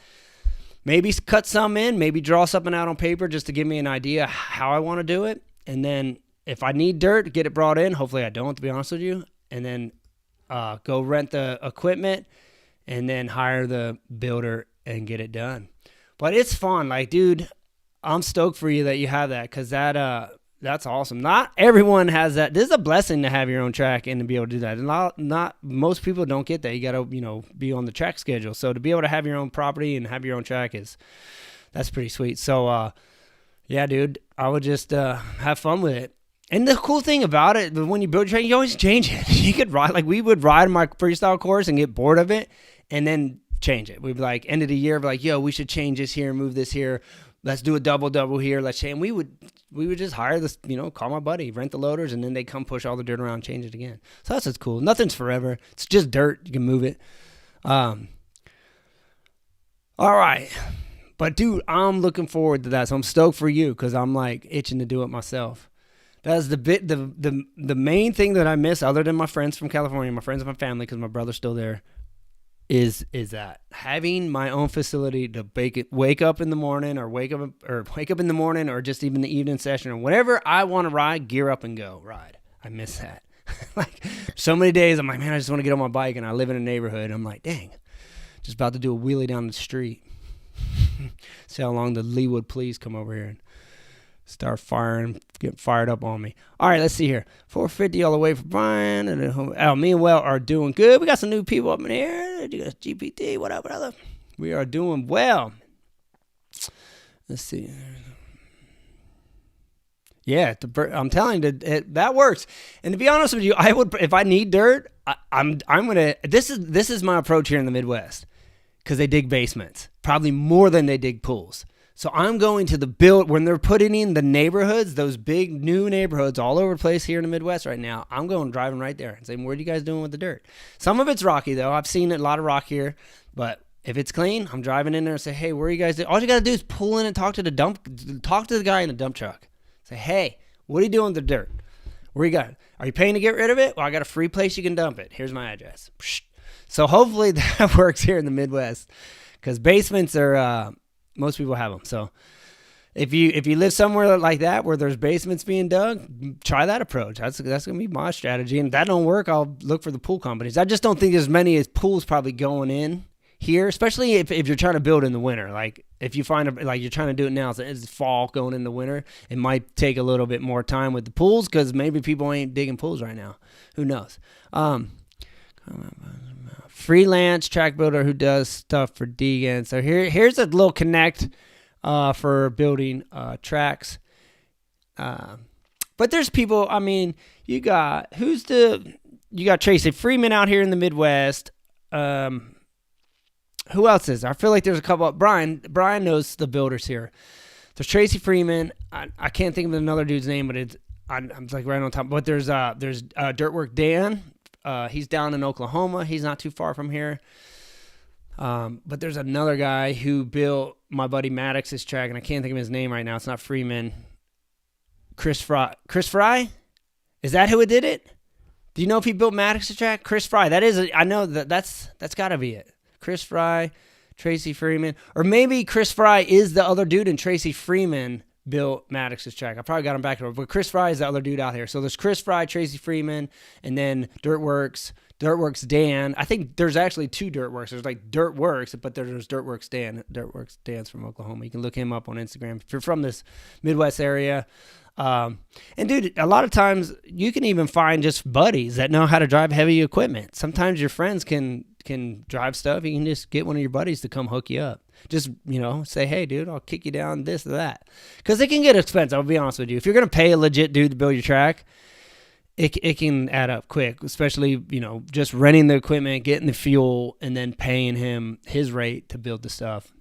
Maybe cut some in, maybe draw something out on paper just to give me an idea how I want to do it. And then if I need dirt, get it brought in. Hopefully I don't, to be honest with you. And then go rent the equipment and then hire the builder and get it done. But it's fun. Like, dude, I'm stoked for you that you have that, because that's awesome. Not everyone has that. This is a blessing to have your own track and to be able to do that. And not most people don't get that. You got to, be on the track schedule. So to be able to have your own property and have your own track that's pretty sweet. So, yeah, dude, I would just have fun with it. And the cool thing about it, when you build a track, you always change it. You could ride, like we would ride my freestyle course and get bored of it and then change it. We'd be like, end of the year, like, yo, we should change this here, move this here. Let's do a double here. Let's change. We would just hire this, call my buddy, rent the loaders, and then they come push all the dirt around, change it again. So that's what's cool. Nothing's forever. It's just dirt. You can move it. All right. But dude, I'm looking forward to that. So I'm stoked for you, because I'm like itching to do it myself. That's the main thing that I miss, other than my friends from California, my friends and my family, because my brother's still there, is that having my own facility to wake up in the morning, or wake up in the morning, or just even the evening session, or whenever I want to ride, gear up and go ride. I miss that. Like, so many days I'm like, man, I just want to get on my bike, and I live in a neighborhood. I'm like, dang, just about to do a wheelie down the street. See how long the Leewood police come over here and start get fired up on me. All right, let's see here. 450 all the way from Brian. And me and Will are doing good. We got some new people up in here. You got GPT. What up, brother? We are doing well. Let's see. Yeah, I'm telling you, that works. And to be honest with you, I would, if I need dirt, I'm gonna. This is my approach here in the Midwest, because they dig basements probably more than they dig pools. So I'm going to the build when they're putting in the neighborhoods, those big new neighborhoods all over the place here in the Midwest right now. I'm driving right there and saying, what are you guys doing with the dirt? Some of it's rocky though. I've seen a lot of rock here, but if it's clean, I'm driving in there and say, hey, where are you guys doing? All you got to do is pull in and talk to the guy in the dump truck. Say, hey, what are you doing with the dirt? Where you got it? Are you paying to get rid of it? Well, I got a free place you can dump it. Here's my address. So hopefully that works here in the Midwest, because basements are, most people have them. So if you live somewhere like that where there's basements being dug, try that approach. That's going to be my strategy. And if that don't work, I'll look for the pool companies. I just don't think there's many as pools probably going in here, especially if you're trying to build in the winter. Like if you find like you're trying to do it now, so it's fall going in the winter, it might take a little bit more time with the pools, because maybe people ain't digging pools right now. Who knows? Freelance track builder who does stuff for Deegan. So here's a little connect for building tracks. But there's people, I mean, you got Tracy Freeman out here in the Midwest. Who else is there? I feel like there's a couple. Brian knows the builders here. There's Tracy Freeman. I can't think of another dude's name, but I'm like right on top. But there's Dirtwork Dan. He's down in Oklahoma. He's not too far from here. But there's another guy who built my buddy Maddox's track, and I can't think of his name right now. It's not Freeman. Chris Fry. Chris Fry? Is that who did it? Do you know if he built Maddox's track? Chris Fry. I know that's got to be it. Chris Fry, Tracy Freeman. Or maybe Chris Fry is the other dude and Tracy Freeman built Maddox's track. I probably got him back to it. But Chris Fry is the other dude out here. So there's Chris Fry, Tracy Freeman, and then Dirtworks Dan. I think there's actually two Dirtworks. There's like Dirtworks, but there's Dirtworks Dan. Dirtworks Dan's from Oklahoma. You can look him up on Instagram if you're from this Midwest area. And dude, a lot of times you can even find just buddies that know how to drive heavy equipment. Sometimes your friends can drive stuff. You can just get one of your buddies to come hook you up. Just, say, hey, dude, I'll kick you down this or that. Because it can get expensive, I'll be honest with you. If you're going to pay a legit dude to build your track, it can add up quick, especially, just renting the equipment, getting the fuel, and then paying him his rate to build the stuff.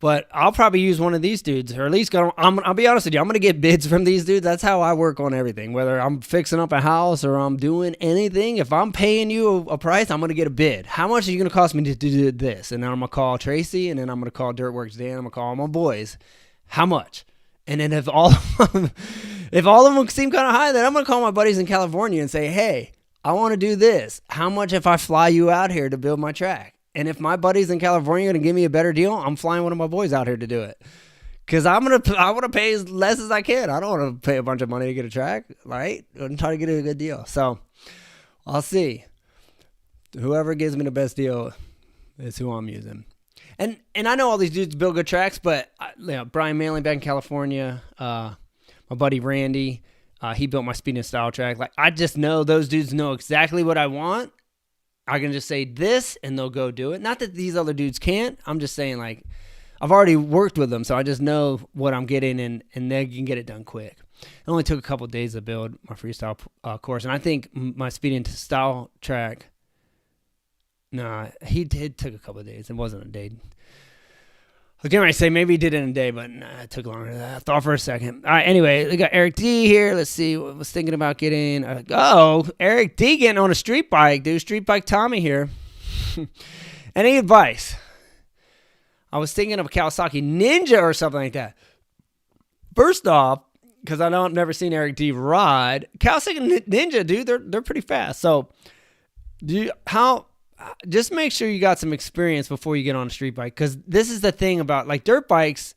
But I'll probably use one of these dudes, or at least I'll be honest with you, I'm going to get bids from these dudes. That's how I work on everything. Whether I'm fixing up a house or I'm doing anything, if I'm paying you a price, I'm going to get a bid. How much are you going to cost me to do this? And then I'm going to call Tracy, and then I'm going to call Dirtworks Dan. I'm going to call all my boys. How much? And then if all of them seem kind of high, then I'm going to call my buddies in California and say, hey, I want to do this. How much if I fly you out here to build my track? And if my buddies in California are going to give me a better deal, I'm flying one of my boys out here to do it. Because I want to pay as less as I can. I don't want to pay a bunch of money to get a track, right? I'm trying to get a good deal. So I'll see. Whoever gives me the best deal is who I'm using. And I know all these dudes build good tracks, but Brian Manley back in California, my buddy Randy, he built my speed and style track. Like, I just know those dudes know exactly what I want. I can just say this, and they'll go do it. Not that these other dudes can't. I'm just saying, like, I've already worked with them, so I just know what I'm getting, and they can get it done quick. It only took a couple of days to build my freestyle course, and I think my speed and style track, it took a couple of days. It wasn't a day. Again, I say maybe he did it in a day, but it took longer than that. I thought for a second. All right, anyway, we got Eric D here. Let's see. I was thinking about getting... Eric D getting on a street bike, dude. Street Bike Tommy here. Any advice? I was thinking of a Kawasaki Ninja or something like that. First off, because I've never seen Eric D ride, Kawasaki Ninja, dude, they're pretty fast. So, just make sure you got some experience before you get on a street bike, because this is the thing about, like, dirt bikes,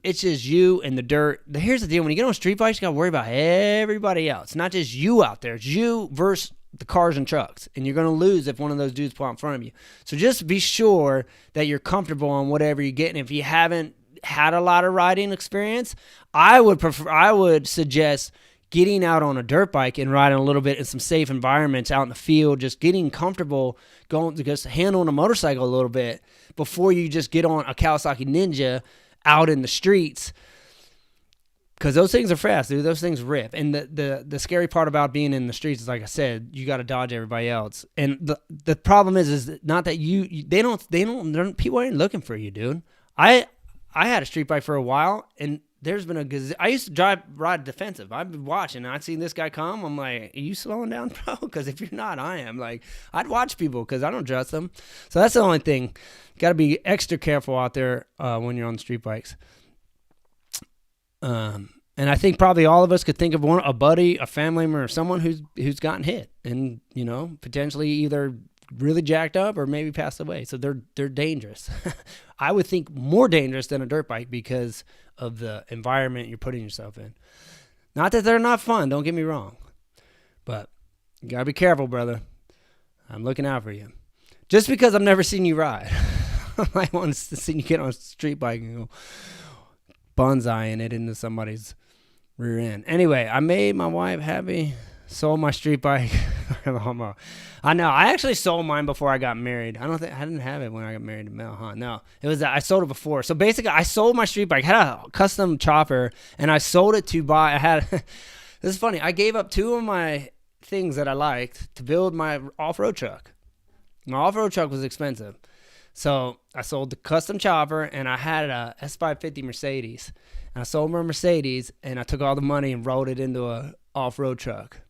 it's just you and the dirt. Here's the deal. When you get on street bikes, you got to worry about everybody else. Not just you out there. It's you versus the cars and trucks, and you're going to lose if one of those dudes pull out in front of you. So just be sure that you're comfortable on whatever you're getting. If you haven't had a lot of riding experience, I would suggest getting out on a dirt bike and riding a little bit in some safe environments out in the field, just getting comfortable just handling a motorcycle a little bit before you just get on a Kawasaki Ninja out in the streets, because those things are fast, dude. Those things rip. And the scary part about being in the streets is, like I said, you got to dodge everybody else. And the problem is not that people ain't looking for you, dude. I had a street bike for a while, and there's been I used to ride defensive. I've been watching, and I'd seen this guy come. I'm like, are you slowing down, bro? Because if you're not, I am. Like, I'd watch people because I don't trust them. So that's the only thing. Got to be extra careful out there when you're on the street bikes. And I think probably all of us could think of a buddy, a family member, or someone who's gotten hit and, potentially either really jacked up or maybe passed away. So they're dangerous. I would think more dangerous than a dirt bike because of the environment you're putting yourself in. Not that they're not fun, don't get me wrong. But you got to be careful, brother. I'm looking out for you. Just because I've never seen you ride. I might want to see you get on a street bike and go bonsaiing it into somebody's rear end. Anyway, I made my wife happy. Sold my street bike. I know. I actually sold mine before I got married. I didn't have it when I got married to Mel, huh? No. It was I sold it before. So basically, I sold my street bike. I had a custom chopper, and I sold it to buy. This is funny. I gave up two of my things that I liked to build my off-road truck. My off-road truck was expensive. So I sold the custom chopper, and I had a S550 Mercedes. And I sold my Mercedes, and I took all the money and rolled it into a off-road truck.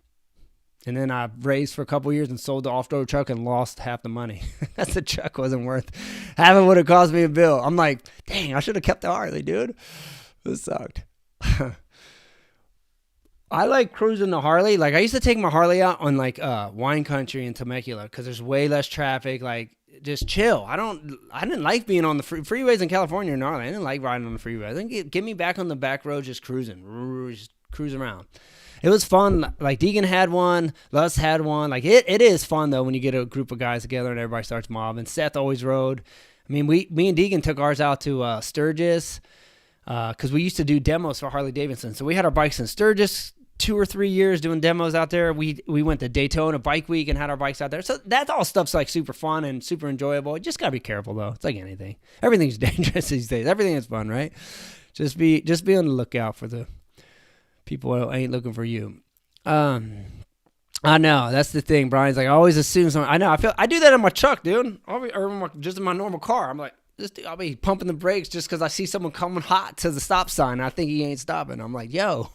And then I raced for a couple years and sold the off-road truck and lost half the money. That's the truck wasn't worth. Half it would have cost me a bill. I'm like, dang, I should have kept the Harley, dude. This sucked. I like cruising the Harley. Like, I used to take my Harley out on like wine country in Temecula because there's way less traffic. Like, just chill. I didn't like being on the freeways in California or Gnarly. I didn't like riding on the freeway. I think get me back on the back road, just cruising, just cruise around. It was fun. Like, Deegan had one, Lus had one. Like, it is fun though when you get a group of guys together and everybody starts mobbing. Seth always rode. I mean, me and Deegan took ours out to Sturgis because we used to do demos for Harley Davidson. So we had our bikes in Sturgis 2 or 3 years doing demos out there. We went to Daytona Bike Week and had our bikes out there. So that all stuff's like super fun and super enjoyable. You just gotta be careful though. It's like anything. Everything's dangerous these days. Everything is fun, right? Just be on the lookout for the people who ain't looking for you. I know that's the thing. Brian's like, I always assume something. I know. I do that in my truck, dude. Just in my normal car. I'm like, I'll be pumping the brakes just because I see someone coming hot to the stop sign. I think he ain't stopping. I'm like, yo.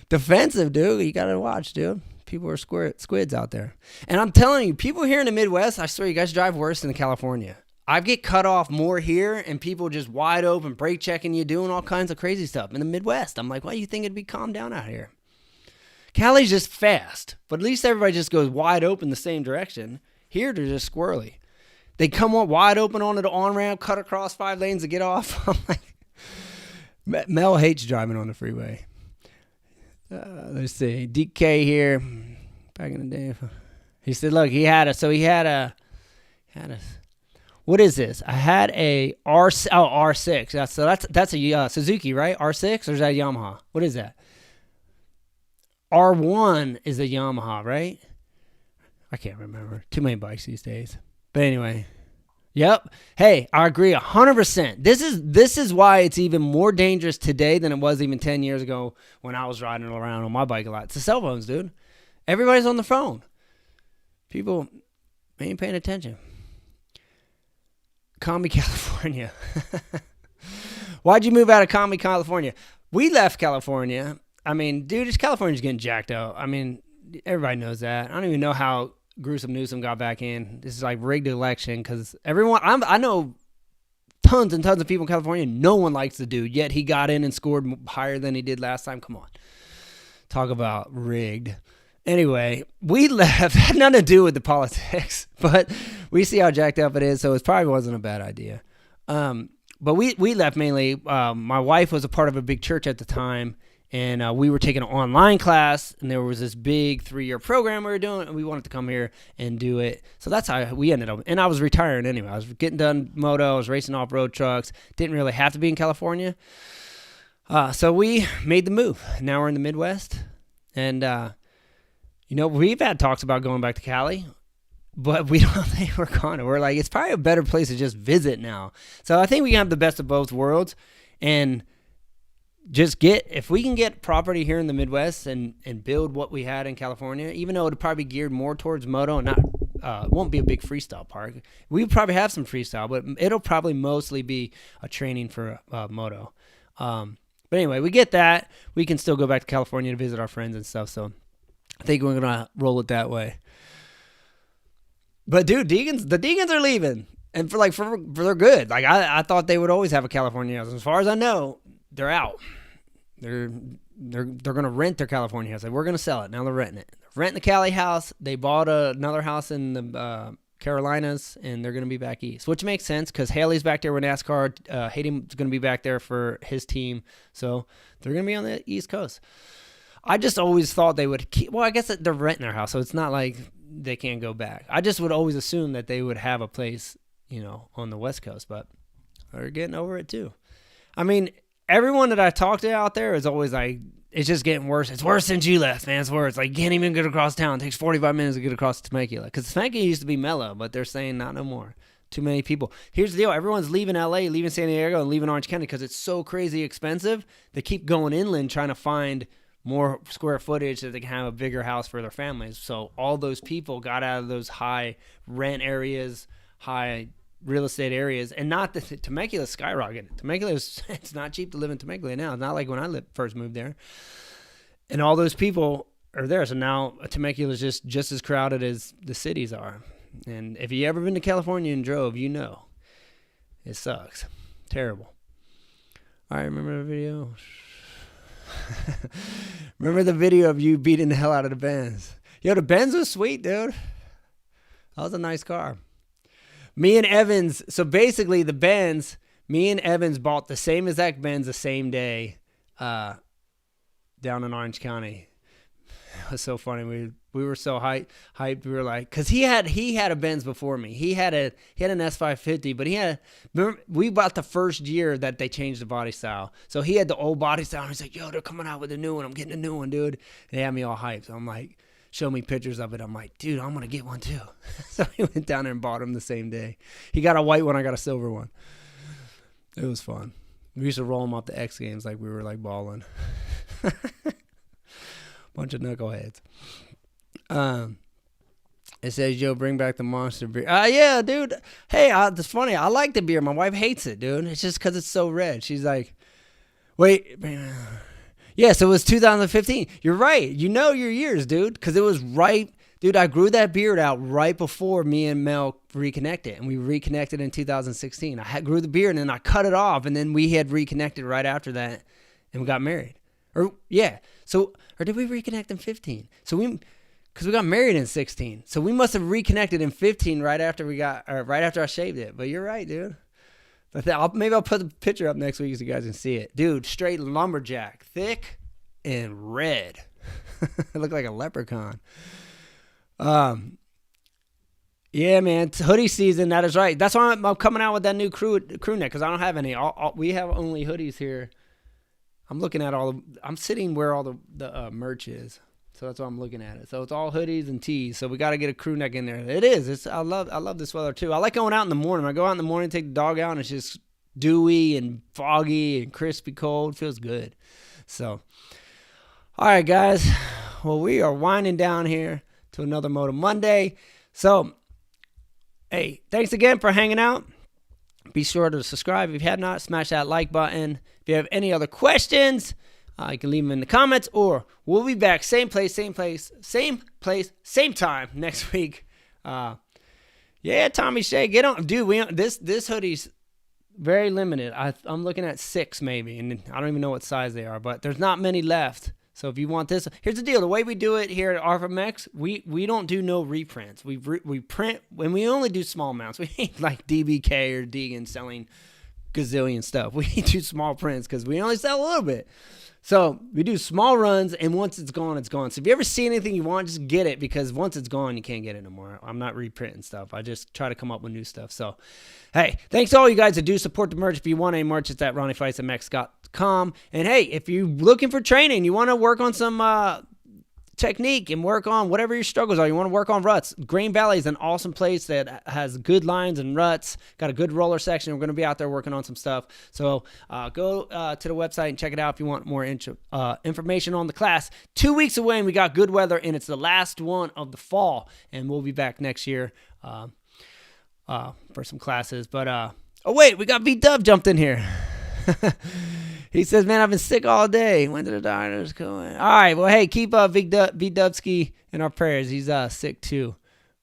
Defensive, dude. You gotta watch, dude. People are squids out there. And I'm telling you, people here in the Midwest, I swear you guys drive worse than California. I get cut off more here and people just wide open, brake checking you, doing all kinds of crazy stuff. In the Midwest, I'm like, why do you think it'd be calmed down out here? Cali's just fast, but at least everybody just goes wide open the same direction. Here, they're just squirrely. They come up wide open onto the on-ramp, cut across 5 lanes to get off. I'm like, Mel hates driving on the freeway. Let's see. DK here. Back in the day. He said, look, he had a, what is this? I had a R6. That's a Suzuki, right? R6 or is that a Yamaha? What is that? R1 is a Yamaha, right? I can't remember. Too many bikes these days. But anyway. Yep. Hey, I agree 100%. This is why it's even more dangerous today than it was even 10 years ago when I was riding around on my bike a lot. It's the cell phones, dude. Everybody's on the phone. People ain't paying attention. Combi, California. Why'd you move out of Combi, California? We left California. I mean, dude, California's getting jacked out. I mean, everybody knows that. I don't even know how Gruesome Newsom got back in. This is like rigged election because everyone, I know tons and tons of people in California. No one likes the dude, yet he got in and scored higher than he did last time. Come on. Talk about rigged. Anyway, we left. Had nothing to do with the politics, but we see how jacked up it is, so it probably wasn't a bad idea. But we left mainly. My wife was a part of a big church at the time, and we were taking an online class, and there was this big 3-year program we were doing, and we wanted to come here and do it. So that's how we ended up. And I was retiring anyway. I was getting done moto. I was racing off-road trucks. Didn't really have to be in California. So we made the move. Now we're in the Midwest. And, we've had talks about going back to Cali, but we don't think we're going to. We're like, it's probably a better place to just visit now. So I think we can have the best of both worlds and just if we can get property here in the Midwest and build what we had in California, even though it'd probably be geared more towards moto and not, it won't be a big freestyle park. We probably have some freestyle, but it'll probably mostly be a training for moto. But anyway, we get that. We can still go back to California to visit our friends and stuff. So I think we're going to roll it that way. But dude, the Deegans are leaving. And for they're good. Like I thought they would always have a California house. As far as I know, they're out. They're gonna rent their California house. Like, we're gonna sell it. Now they're renting it. They're renting the Cali house. They bought another house in the Carolinas, and they're gonna be back east, which makes sense because Haley's back there with NASCAR. Hayden's gonna be back there for his team, so they're gonna be on the East Coast. I just always thought they would keep. Well, I guess they're renting their house, so it's not like they can't go back. I just would always assume that they would have a place, on the West Coast, but they're getting over it too. I mean, everyone that I talk to out there is always like, it's just getting worse. It's worse since you left, man. It's worse. Like, you can't even get across town. It takes 45 minutes to get across to Temecula. Because Temecula used to be mellow, but they're saying not no more. Too many people. Here's the deal. Everyone's leaving LA, leaving San Diego, and leaving Orange County because it's so crazy expensive. They keep going inland trying to find more square footage so they can have a bigger house for their families. So all those people got out of those high rent areas, high real estate areas, and not the Temecula skyrocketed. Temecula it's not cheap to live in Temecula now. It's not like when I first moved there, and all those people are there. So now Temecula is just as crowded as the cities are. And if you ever been to California and drove, you know it sucks, terrible. All right, remember the video? Remember the video of you beating the hell out of the Benz? Yo, the Benz was sweet, dude. That was a nice car. Me and Evans, so basically the Benz, me and Evans bought the same exact Benz the same day down in Orange County. It was so funny. We were so hyped. We were like, because he had a Benz before me. He had an S550, but remember, we bought the first year that they changed the body style. So he had the old body style. And he's like, yo, they're coming out with a new one. I'm getting a new one, dude. And they had me all hyped. So I'm like, show me pictures of it. I'm like, dude, I'm going to get one too. So he went down there and bought him the same day. He got a white one. I got a silver one. It was fun. We used to roll them up to X Games like we were like balling. Bunch of knuckleheads. It says, yo, bring back the Monster beer. Yeah, dude. Hey, it's funny. I like the beer. My wife hates it, dude. It's just because it's so red. She's like, wait. Yeah, so it was 2015. You're right. You know your years, dude, because it was right. Dude, I grew that beard out right before me and Mel reconnected, and we reconnected in 2016. I grew the beard, and then I cut it off, and then we had reconnected right after that, and we got married. Or did we reconnect in 15? Because we got married in 16. So we must have reconnected in 15 right after I shaved it. But you're right, dude. Maybe I'll put the picture up next week so you guys can see it. Dude, straight lumberjack. Thick and red. It looked like a leprechaun. Yeah, man. It's hoodie season. That is right. That's why I'm coming out with that new crew neck, because I don't have any. We have only hoodies here. I'm looking at I'm sitting where all the merch is. So that's why I'm looking at it. So it's all hoodies and tees. So we got to get a crew neck in there. It is. I love this weather too. I like going out in the morning. I go out in the morning, take the dog out, and it's just dewy and foggy and crispy cold. Feels good. So, all right, guys. Well, we are winding down here to another Moto Monday. So, hey, thanks again for hanging out. Be sure to subscribe if you have not. Smash that like button. If you have any other questions, you can leave them in the comments, or we'll be back same place, same time next week. Yeah, Tommy Shea, get on, dude. This hoodie's very limited. I'm looking at 6 maybe, and I don't even know what size they are, but there's not many left. So if you want this, here's the deal. The way we do it here at RFMX, we don't do no reprints. We print, when we only do small amounts. We ain't like DBK or Deegan selling gazillion stuff. We do small prints because we only sell a little bit. So we do small runs, and once it's gone, it's gone. So if you ever see anything you want, just get it, because once it's gone, you can't get it anymore. I'm not reprinting stuff. I just try to come up with new stuff. So, hey, thanks to all you guys that do support the merch. If you want any merch, it's at RonnieFaisst@Mex.com. And, hey, if you're looking for training, you want to work on some technique and work on whatever your struggles are. You want to work on ruts. Grain Valley is an awesome place that has good lines and ruts. Got a good roller section. We're going to be out there working on some stuff. So go to the website and check it out if you want more information on the class. 2 weeks away, and we got good weather, and it's the last one of the fall. And we'll be back next year for some classes. But, oh, wait, we got V-Dub jumped in here. He says, man, I've been sick all day. When did the doctors go in? All right. Well, hey, keep V-Dubsky in our prayers. He's sick too.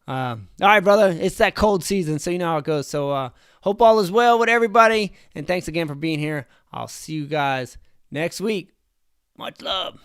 All right, brother. It's that cold season, so you know how it goes. So hope all is well with everybody. And thanks again for being here. I'll see you guys next week. Much love.